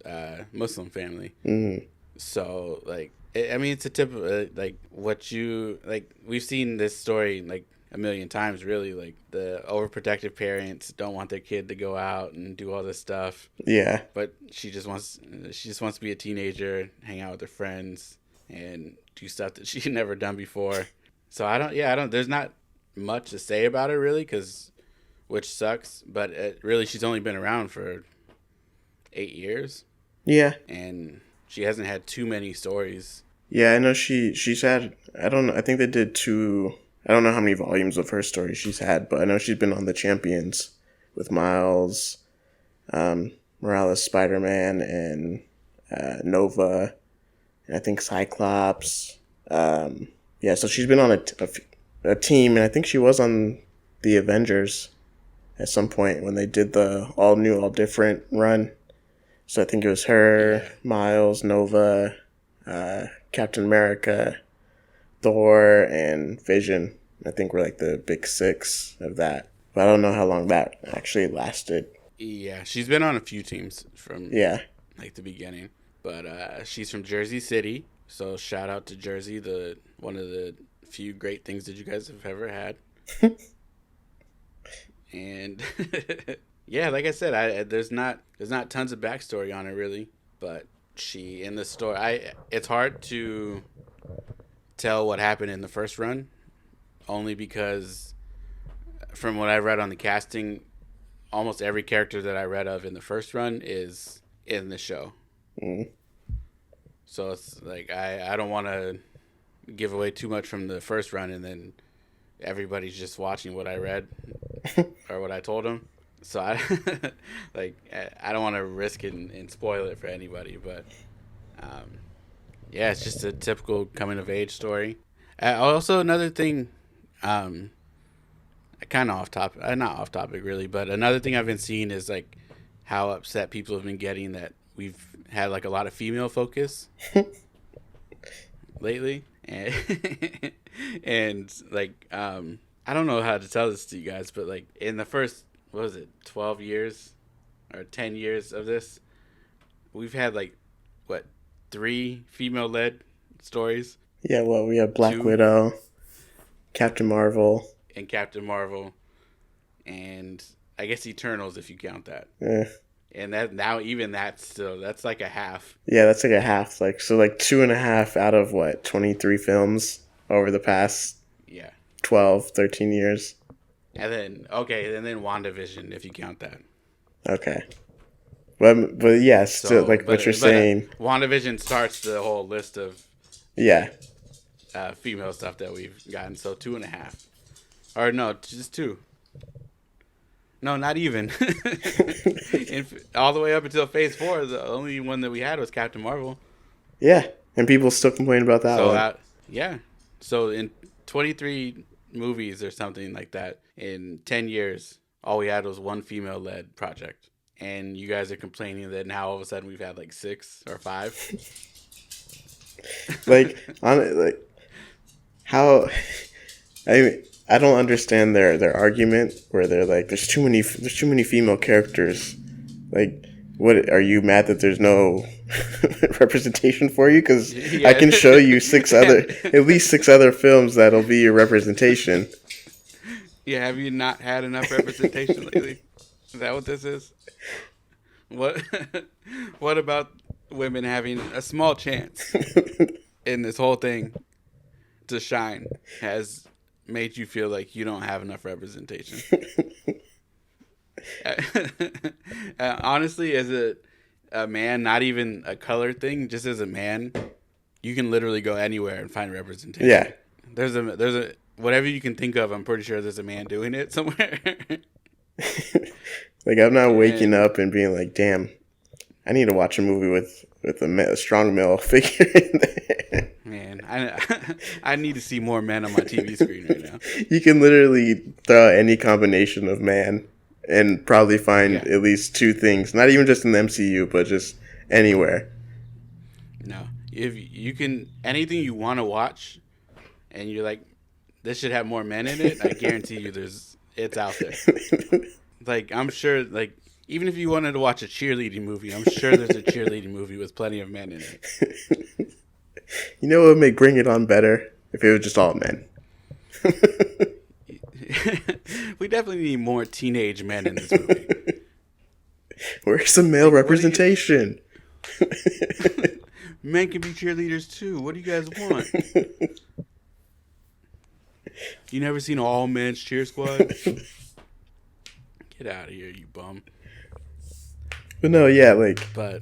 Muslim family. Mm-hmm. So, like, it's a typical, we've seen this story, like, a million times, really. Like, the overprotective parents don't want their kid to go out and do all this stuff. Yeah. But she just wants to be a teenager, hang out with her friends, and do stuff that she's never done before. So there's not much to say about her, really, because which sucks. But really, she's only been around for 8 years. Yeah. And she hasn't had too many stories. Yeah, I know she's had, I don't know, I think they did 2, I don't know how many volumes of her stories she's had, but I know she's been on the Champions with Miles, Morales, Spider-Man, and Nova, and I think Cyclops. Yeah, so she's been on a team, and I think she was on the Avengers at some point when they did the all new, all different run. So I think it was her, Miles, Nova, Captain America, Thor, and Vision. I think we're like the big 6 of that. But I don't know how long that actually lasted. Yeah, she's been on a few teams from like the beginning. But she's from Jersey City, so shout out to Jersey, one of the few great things that you guys have ever had. And yeah, like I said, there's not tons of backstory on her really, but she in the story, it's hard to tell what happened in the first run, only because from what I read on the casting, almost every character that I read of in the first run is in the show. Mm. So it's like I don't want to give away too much from the first run, and then everybody's just watching what I read or what I told them. So I don't want to risk it and spoil it for anybody. But yeah, it's just a typical coming of age story. Also, another thing, kind of off topic, not off topic really, but another thing I've been seeing is like how upset people have been getting that we've had like a lot of female focus lately, and like I don't know how to tell this to you guys, but like in the first, what was it, 12 years or 10 years of this, we've had like 3 female-led stories. Yeah, well, we have Black Widow, Captain Marvel, and I guess Eternals if you count that. Yeah. And that's like a half. Yeah, that's like a half. Like 2.5 out of 23 films over the past 12, 13 years. And then WandaVision if you count that. Okay. But yeah, still what you're saying. WandaVision starts the whole list of female stuff that we've gotten. So 2.5, or no, just 2. No, not even. All the way up until Phase 4, the only one that we had was Captain Marvel. Yeah, and people still complain about that one. Yeah. So in 23 movies or something like that, in 10 years, all we had was one female-led project. And you guys are complaining that now all of a sudden we've had like 6 or 5. How? I don't understand their argument where they're like, there's too many female characters. Like, what, are you mad that there's no representation for you? Because I can show you at least 6 other films that'll be your representation. Yeah, have you not had enough representation lately? Is that what this is? What about women having a small chance in this whole thing to shine has made you feel like you don't have enough representation? Honestly, as a man, not even a color thing, just as a man, you can literally go anywhere and find representation. Yeah. There's a whatever you can think of, I'm pretty sure there's a man doing it somewhere. Like, I'm not waking up and being like, damn, I need to watch a movie with a strong male figure in there. Man, I need to see more men on my TV screen right now. You can literally throw out any combination of man and probably find at least 2 things. Not even just in the MCU, but just anywhere. No. If you can, anything you want to watch, and you're like, this should have more men in it, I guarantee you it's out there. Like, I'm sure, like, even if you wanted to watch a cheerleading movie, I'm sure there's a cheerleading movie with plenty of men in it. You know what would make Bring It On better? If it was just all men. We definitely need more teenage men in this movie. Where's some male representation? Men can be cheerleaders too. What do you guys want? You never seen an all men's cheer squad? Get out of here, you bum. But no, yeah, like But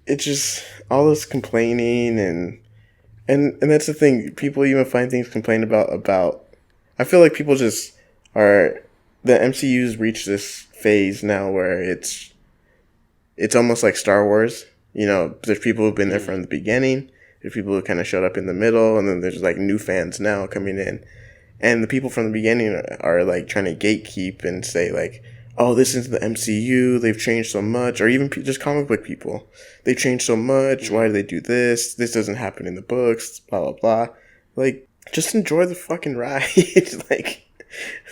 it's just all this complaining and that's the thing. People even find things to complain about. I feel like people just are. The MCU's reached this phase now where it's almost like Star Wars. You know, there's people who've been there from the beginning. There's people who kind of showed up in the middle, and then there's like new fans now coming in. And the people from the beginning are like trying to gatekeep and say like, "Oh, this is the MCU. They've changed so much." Or even just comic book people, they've changed so much. Why do they do this? This doesn't happen in the books. Blah blah blah. Like, just enjoy the fucking ride. Like,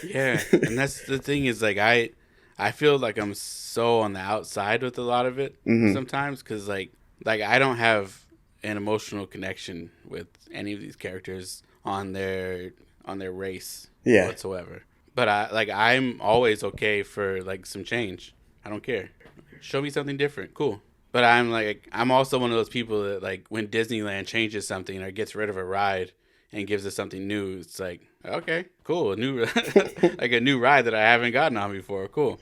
yeah, and that's the thing is like I feel like I'm so on the outside with a lot of it sometimes because like I don't have an emotional connection with any of these characters on their race whatsoever. But I'm always okay for like some change. I don't care. Show me something different. Cool. But I'm also one of those people that like when Disneyland changes something or gets rid of a ride and gives us something new, it's like, okay, cool, a new like a new ride that I haven't gotten on before. Cool.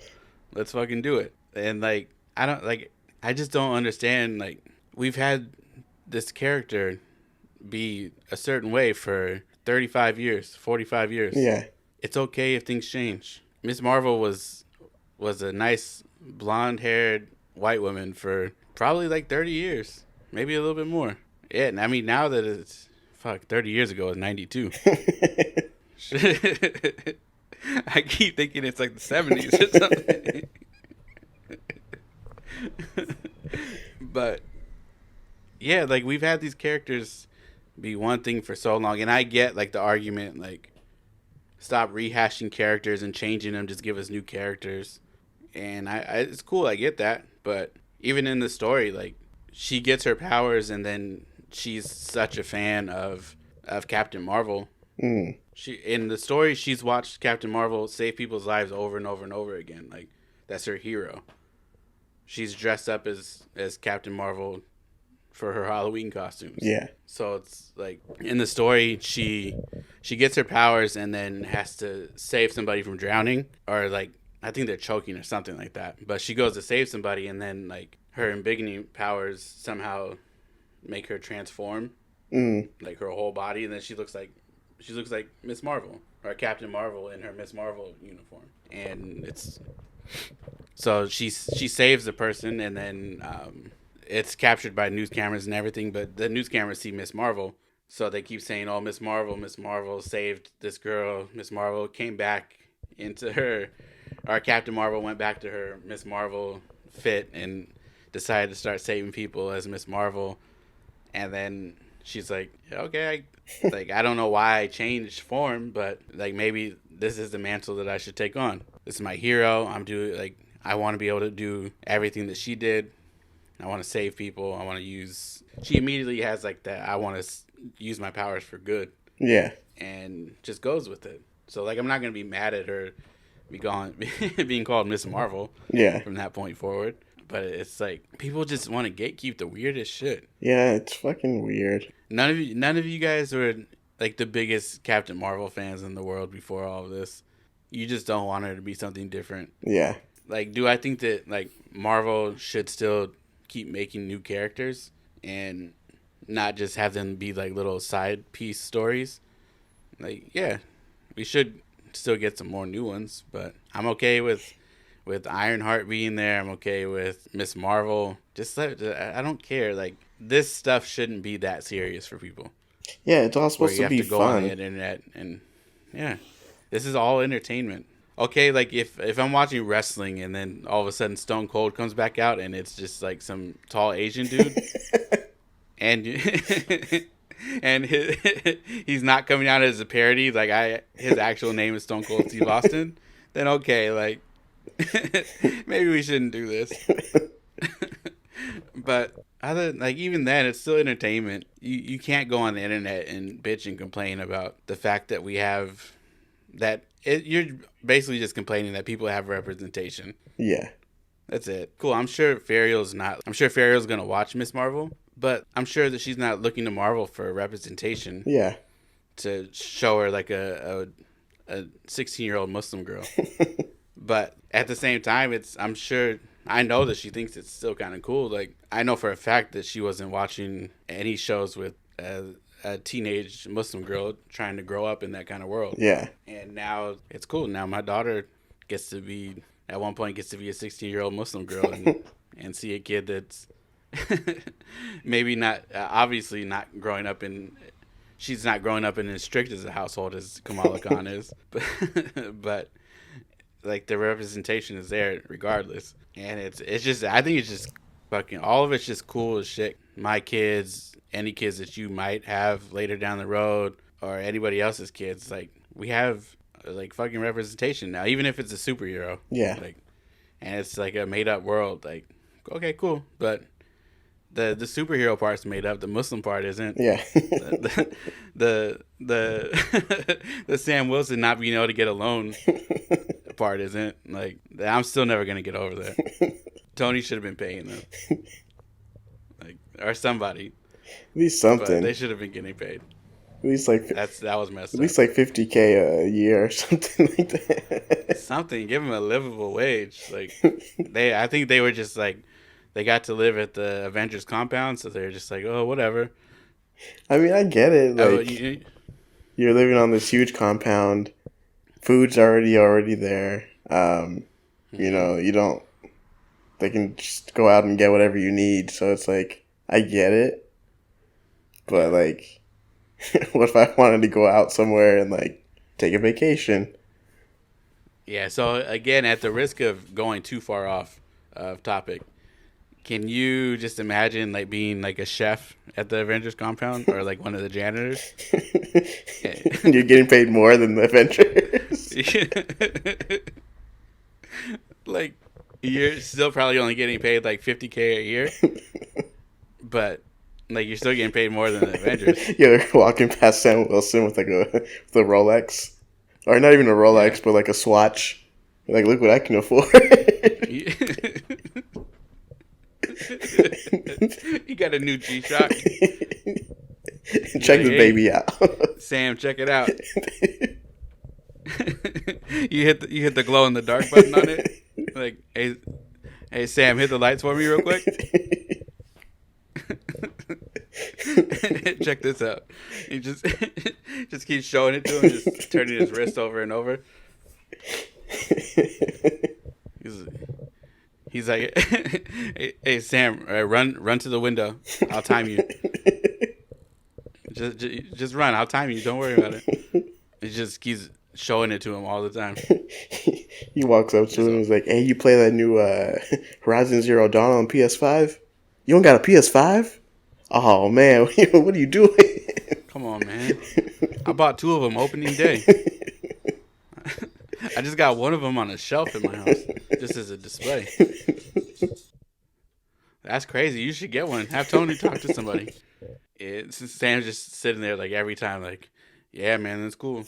Let's fucking do it. And like I just don't understand like we've had this character be a certain way for 35 years, 45 years. yeah, It's okay if things change. Miss Marvel was a nice blonde-haired white woman for probably like 30 years, maybe a little bit more. Yeah, and I mean now that it's 30 years ago it was 92. I keep thinking it's like the 70s or something. But yeah, like we've had these characters be one thing for so long, and I get like the argument like stop rehashing characters and changing them, just give us new characters. And I it's cool, I get that, but even in the story, like she gets her powers, and then she's such a fan of Captain Marvel. She in the story, she's watched Captain Marvel save people's lives over and over and over again. Like that's her hero. She's dressed up as Captain Marvel for her Halloween costumes. yeah, So it's like in the story, she gets her powers and then has to save somebody from drowning, or like I think they're choking or something like that. But she goes to save somebody, and then like her embiggening powers somehow make her transform, like her whole body, and then she looks like Miss Marvel or Captain Marvel in her Miss Marvel uniform, and it's so she saves the person, and then it's captured by news cameras and everything. But the news cameras see Miss Marvel, so they keep saying, "Oh, Miss Marvel saved this girl. Miss Marvel came back into her." Our Captain Marvel went back to her Miss Marvel fit and decided to start saving people as Miss Marvel. And then she's like, okay, I don't know why I changed form, but like maybe this is the mantle that I should take on. This is my hero. I want to be able to do everything that she did. I want to save people. She immediately has like that. I want to use my powers for good. yeah, And just goes with it. So like, I'm not going to be mad at her being called Miss Marvel yeah, from that point forward. But it's like people just want to gatekeep the weirdest shit. yeah. It's fucking weird. None of you guys were like the biggest Captain Marvel fans in the world before all of this. You just don't want her to be something different. Yeah, Like, do I think that like Marvel should still keep making new characters and not just have them be like little side piece stories? Like, yeah, we should still get some more new ones, but I'm okay with Ironheart being there. I'm okay with Miss Marvel. I don't care. Like, this stuff shouldn't be that serious for people. yeah. It's all Where supposed you to have be to go on the fun. internet and yeah, this is all entertainment. Okay, like if I'm watching wrestling and then all of a sudden Stone Cold comes back out and it's just like some tall Asian dude and and he's not coming out as a parody, like his actual name is Stone Cold Steve Austin, then okay, like maybe we shouldn't do this. But even then, it's still entertainment. You can't go on the internet and bitch and complain about the fact that we have that. You're basically just complaining that people have representation. Yeah, That's it. Cool. I'm sure Fariel's gonna watch Miss Marvel, but I'm sure that she's not looking to Marvel for representation yeah, to show her like a 16-year-old Muslim girl. But at the same time, I'm sure I know that she thinks it's still kind of cool. Like I know for a fact that she wasn't watching any shows with a teenage Muslim girl trying to grow up in that kind of world. Yeah. And now it's cool. Now my daughter gets to be at one point gets to be a 16-year-old Muslim girl and see a kid that's maybe not obviously not growing up in she's not growing up in as strict as a household as Kamala Khan is, but like the representation is there regardless, and it's just I think it's just fucking all of it's just cool as shit. My kids, any kids that you might have later down the road, or anybody else's kids, like we have like fucking representation now, even if it's a superhero. Yeah. Like, and it's like a made up world. Like, okay, cool, but the superhero part's made up. The Muslim part isn't. Yeah. The Sam Wilson not being able to get a loan part isn't. Like, I'm still never gonna get over that. Tony should have been paying them, like, or somebody. At least But something. they should have been getting paid. At least like That was messed at up. least like $50K a year or something like that. Something. Give them a livable wage. Like I think they were just like they got to live at the Avengers compound, so they're just like, oh, whatever. I mean, I get it. Like Oh, you're living on this huge compound. Food's already there. You know, you don't. They can just go out and get whatever you need. So it's like I get it, but like, what if I wanted to go out somewhere and like take a vacation? Yeah. So again, at the risk of going too far off of topic, can you just imagine like being like a chef at the Avengers compound or like one of the janitors? You're getting paid more than the Avengers. Like you're still probably only getting paid like $50K a year, but like you're still getting paid more than the Avengers. You're walking past Sam Wilson with like with a Rolex, or not even a Rolex, but like a Swatch. You're like, look what I can afford. You got a new G-Shock. Check like, the baby out. Sam, check it out. You hit the glow in the dark button on it. Like, hey Sam, hit the lights for me real quick. Check this out. He just keeps showing it to him, just turning his wrist over and over. He's like, hey Sam, run to the window. I'll time you. Just run. I'll time you. Don't worry about it. He just keeps showing it to him all the time. He walks up to him and is like, hey, you play that new Horizon Zero Dawn on PS5? You don't got a PS5? Oh, man. What are you doing? Come on, man. I bought 2 of them opening day. I just got one of them on a shelf in my house, just as a display. That's crazy. You should get one. Have Tony talk to somebody. Sam's just sitting there like every time, like, yeah, man, that's cool.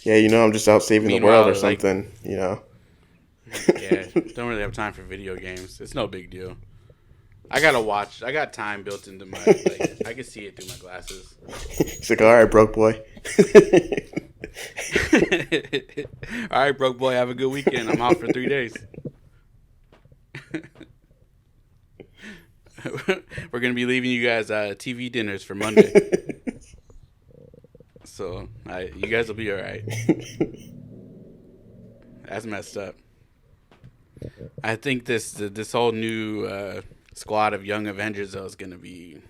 Yeah, I'm just out saving the world or something, Yeah, don't really have time for video games. It's no big deal. I got time built into my, like, I can see it through my glasses. He's like, all right, broke boy. All right, broke boy, have a good weekend. I'm out for 3 days. We're going to be leaving you guys TV dinners for Monday. So, you guys will be all right. That's messed up. I think this whole new squad of young Avengers though is gonna be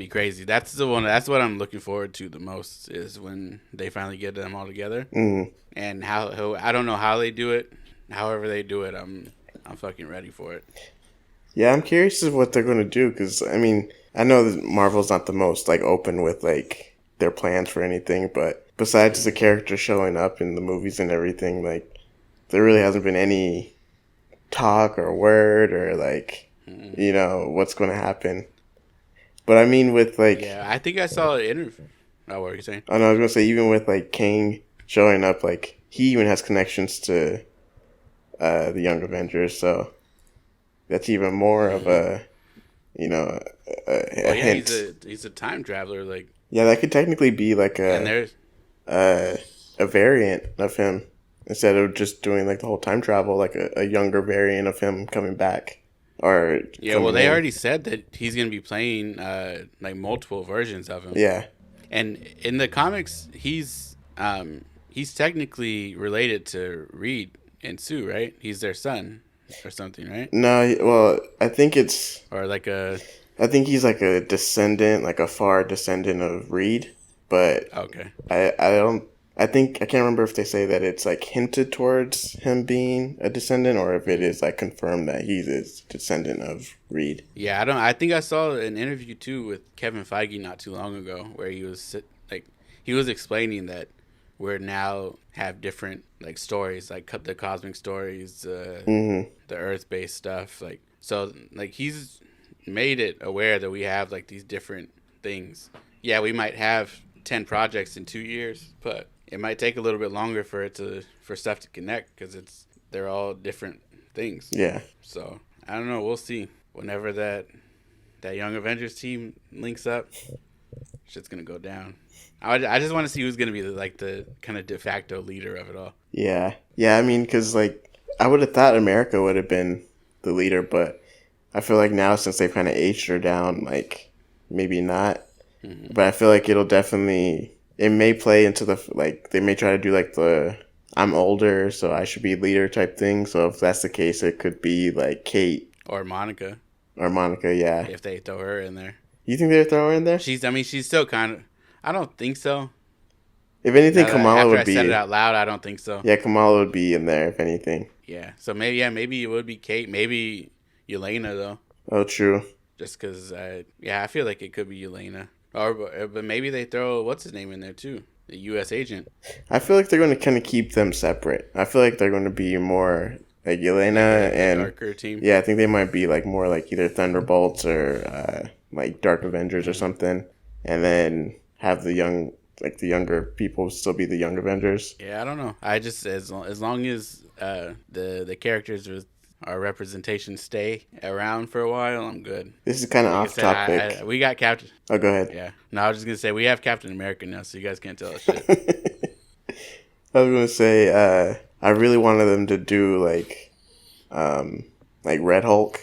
crazy. That's what I'm looking forward to the most is when they finally get them all together. And how I don't know how they do it. However they do it, I'm fucking ready for it. Yeah, I'm curious as what they're gonna do because I mean I know that Marvel's not the most like open with like their plans for anything, but besides the characters showing up in the movies and everything, like there really hasn't been any talk or word or like what's going to happen. But I mean with like yeah, I think I saw an interview. Oh, what were you saying? I know I was going to say even with like Kang showing up, like he even has connections to the Young Avengers, so that's even more of a hint. He's a time traveler, like yeah, that could technically be like and there's a variant of him. instead of just doing like the whole time travel, like a younger variant of him coming back or Yeah, well, coming they in. already said that he's gonna be playing like multiple versions of him, Yeah. and in the comics, he's technically related to Reed and Sue, right? He's their son or something, right? No, well, Or like a I think he's like a descendant, like a far descendant of Reed, but okay, I don't. I think I can't remember if they say that it's like hinted towards him being a descendant, or if it is like confirmed that he's a descendant of Reed. yeah, I don't. I think I saw an interview too with Kevin Feige not too long ago where like he was explaining that we're now have different like stories, like the cosmic stories, Hmm. the Earth based stuff, like so like he's made it aware that we have like these different things. Yeah, we might have 10 projects in 2 years, but it might take a little bit longer for stuff to connect because they're all different things. Yeah, So I don't know. We'll see. Whenever that Young Avengers team links up, shit's gonna go down. I just want to see who's gonna be like the kind of de facto leader of it all. yeah, yeah. I mean, because like I would have thought America would have been the leader, but I feel like now since they've kind of aged her down, like maybe not. Mm-hmm. But I feel like it'll definitely it may play into the like they may try to do like the I'm older so I should be leader type thing. So if that's the case, it could be like Kate Or Monica, or Monica. Yeah, if they throw her in there. you think they'd throw her in there? I mean, she's still kind of. I don't think so. If anything, Now that Kamala after would I said it be out loud, I don't think so. yeah Kamala would be in there if anything. Yeah. So maybe it would be Kate. Maybe Yelena though, Oh, true. just because I feel like it could be Yelena. But maybe they throw what's his name in there too, the U.S. agent, I feel like they're going to kind of keep them separate. I feel like they're going to be more like like Yelena the and darker team. yeah, I think they might be like more like either Thunderbolts or like Dark Avengers or Mm-hmm. something, and then have the younger people still be the Young Avengers. Yeah, I don't know. I just as long as the characters with our representation stay around for a while, I'm good. This is kind of Like I off said, topic. we got Captain. Oh, go ahead. Yeah. No, I was just gonna say we have Captain America now, so you guys can't tell us shit. I was gonna say I really wanted them to do like Red Hulk,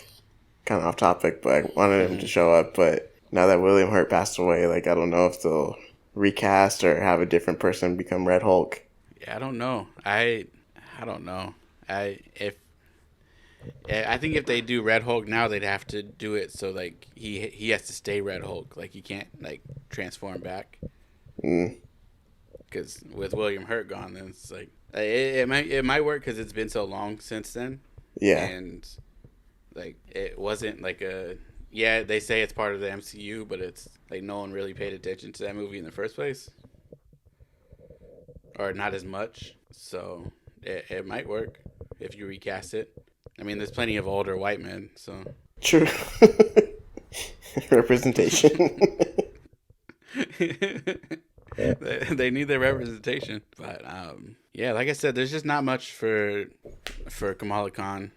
kind of off topic, but I wanted him to show up. But now that William Hurt passed away, like I don't know if they'll recast or have a different person become Red Hulk. Yeah, I don't know. I don't know. I think if they do Red Hulk now, they'd have to do it so like he has to stay Red Hulk. Like he can't like transform back. Mm, Because with William Hurt gone, then it's like it might work because it's been so long since then, yeah, and like it wasn't like a yeah they say it's part of the MCU, but it's like no one really paid attention to that movie in the first place, or not as much. So it might work if you recast it. I mean, there's plenty of older white men, so. true. Representation. They need their representation, but yeah, like I said, there's just not much for Kamala Khan,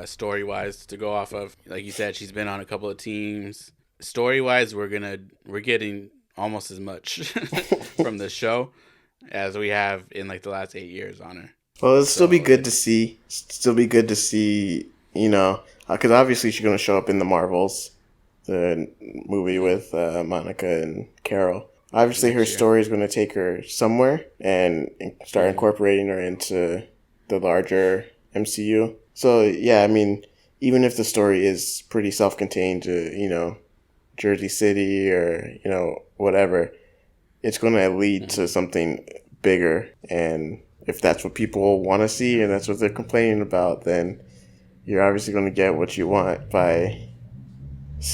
story wise to go off of. Like you said, she's been on a couple of teams. Story wise, we're getting almost as much from the show as we have in like the last 8 years on her. Well, it'll still be So good to see. Still be good to see, you know, because obviously she's going to show up in the Marvels, the movie with Monica and Carol. Obviously, her next year. story is going to take her somewhere and start incorporating her into the larger MCU. So, yeah, I mean, even if the story is pretty self-contained to, you know, Jersey City or, you know, whatever, it's going to lead to something bigger. And if that's what people want to see and that's what they're complaining about, then you're obviously going to get what you want by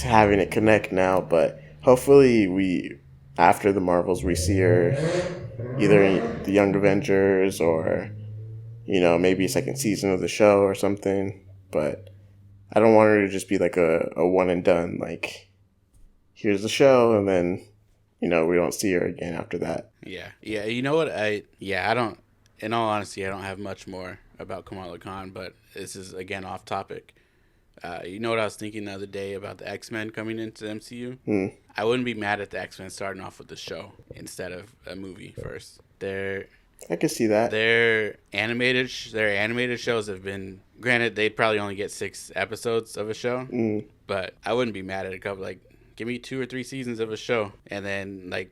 having it connect now. But hopefully after the Marvels, we see her either in the Young Avengers or, you know, maybe a second season of the show or something. But I don't want her to just be like a one and done, like, here's the show, and then, you know, we don't see her again after that. Yeah. You know what? I don't. In all honesty, I don't have much more about Kamala Khan, but this is again off topic. You know what I was thinking the other day about the X-Men coming into the MCU? I wouldn't be mad at the X-Men starting off with the show instead of a movie first. I could see that. Their animated shows have been, granted, they'd probably only get 6 episodes of a show, but I wouldn't be mad at a couple. Like, give me 2 or 3 seasons of a show, and then like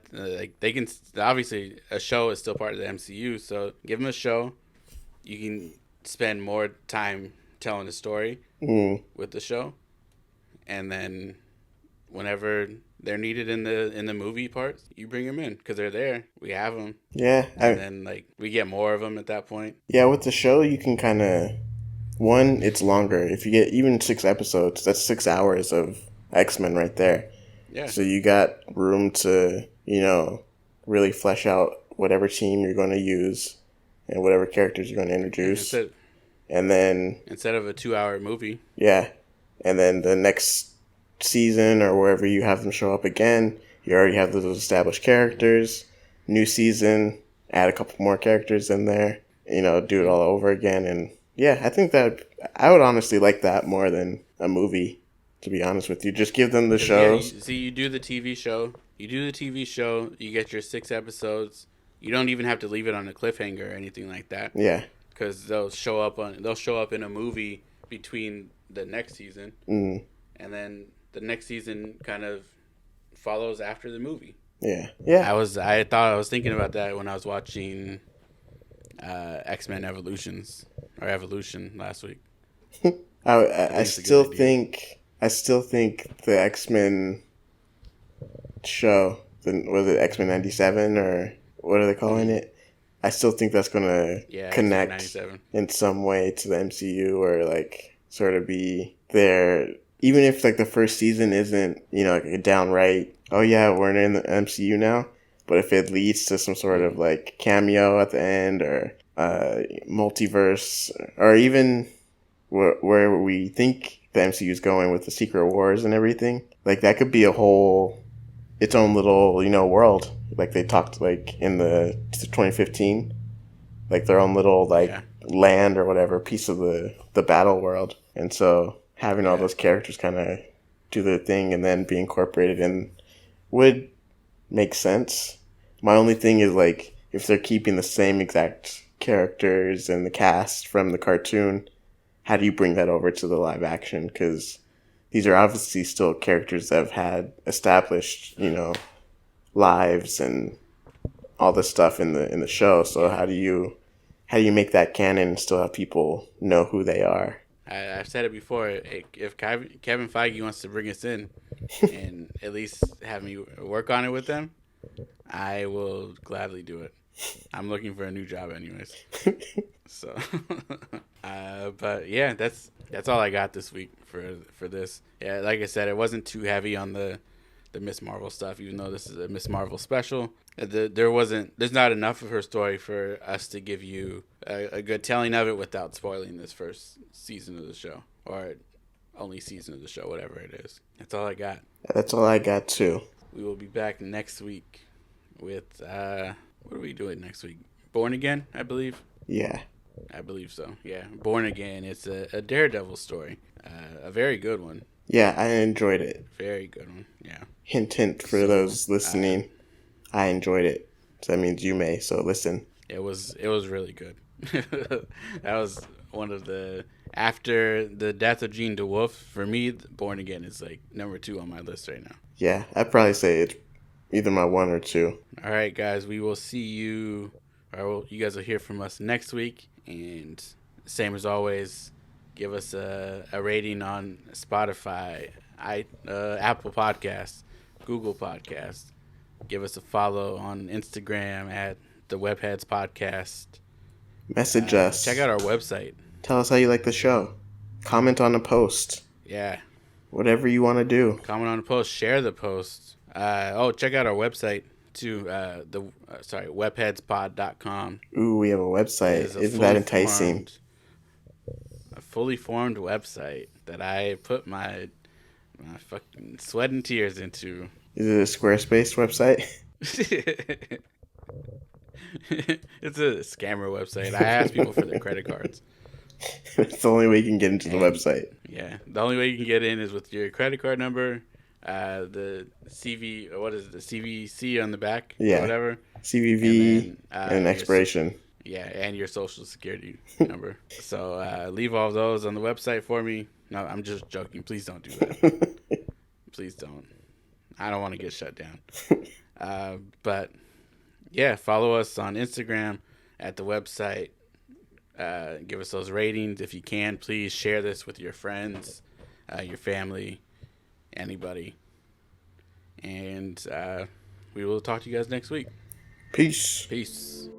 they can, obviously a show is still part of the MCU, so give them a show. You can spend more time telling the story with the show, and then whenever they're needed in the movie parts, you bring them in because they're there. We have them. Yeah. And then like we get more of them at that point. Yeah, with the show, you can kind of, one, it's longer. If you get even 6 episodes, that's 6 hours of X-Men right there. Yeah. So you got room to, really flesh out whatever team you're going to use and whatever characters you're going to introduce. And then instead of a 2-hour movie. Yeah. And then the next season or wherever you have them show up again, you already have those established characters. New season, add a couple more characters in there, do it all over again. And yeah, I think that I would honestly like that more than a movie, to be honest with you. Just give them the shows. Yeah, you do the TV show. You get your 6 episodes. You don't even have to leave it on a cliffhanger or anything like that. Yeah. Because they'll show up in a movie between the next season. And then the next season kind of follows after the movie. Yeah. Yeah. I was thinking about that when I was watching X-Men Evolution last week. I still think the X-Men show, was it X-Men 97 or what are they calling it? I still think that's going to connect in some way to the MCU, or like sort of be there, even if like the first season isn't, like a downright, oh yeah, we're in the MCU now. But if it leads to some sort of like cameo at the end, or multiverse, or even where we think the MCU is going with the Secret Wars and everything, like that could be its own little, world. Like they talked like in the 2015, like their own little land or whatever, piece of the battle world. And so having all those characters kind of do their thing and then be incorporated in would make sense. My only thing is like, if they're keeping the same exact characters and the cast from the cartoon, how do you bring that over to the live action? Because these are obviously still characters that have had established, lives and all this stuff in the show. So how do you make that canon and still have people know who they are? I've said it before. If Kevin Feige wants to bring us in and at least have me work on it with them, I will gladly do it. I'm looking for a new job anyways. So, but yeah, that's all I got this week for this. Yeah, like I said, it wasn't too heavy on the Miss Marvel stuff, even though this is a Miss Marvel special. There's not enough of her story for us to give you a good telling of it without spoiling this first season of the show, or only season of the show, whatever it is. That's all I got. That's all I got too. We will be back next week with what are we doing next week? Born Again, I believe. Yeah. I believe so. Yeah, Born Again. It's a Daredevil story, a very good one. Yeah, I enjoyed it. Very good one. Yeah. Hint, hint for those listening. I enjoyed it. So that means you may. So listen. It was really good. That was one of after the death of Jean DeWolf, for me, Born Again is like number 2 on my list right now. Yeah, I'd probably say it's either my 1 or 2. All right, guys, we will see you, you guys will hear from us next week. And same as always, give us a rating on Spotify, Apple Podcasts, Google Podcasts. Give us a follow on Instagram at the Webheads Podcast. Message us. Check out our website. Tell us how you like the show. Comment on a post. Yeah. Whatever you want to do. Comment on a post. Share the post. Check out our website too. Webheadspod.com. Ooh, we have a website. Isn't that enticing? A fully formed website that I put my fucking sweat and tears into. Is it a Squarespace website? It's a scammer website. I ask people for their credit cards. It's the only way you can get into the website. Yeah. The only way you can get in is with your credit card number, the CV, what is it, the CVC on the back Yeah. or whatever. CVV and Your expiration. yeah, and your social security number. So leave all those on the website for me. No, I'm just joking. Please don't do that. Please don't. I don't want to get shut down. But yeah, follow us on Instagram, at the website. Give us those ratings if you can. Please share this with your friends, your family, anybody. And we will talk to you guys next week. Peace. Peace.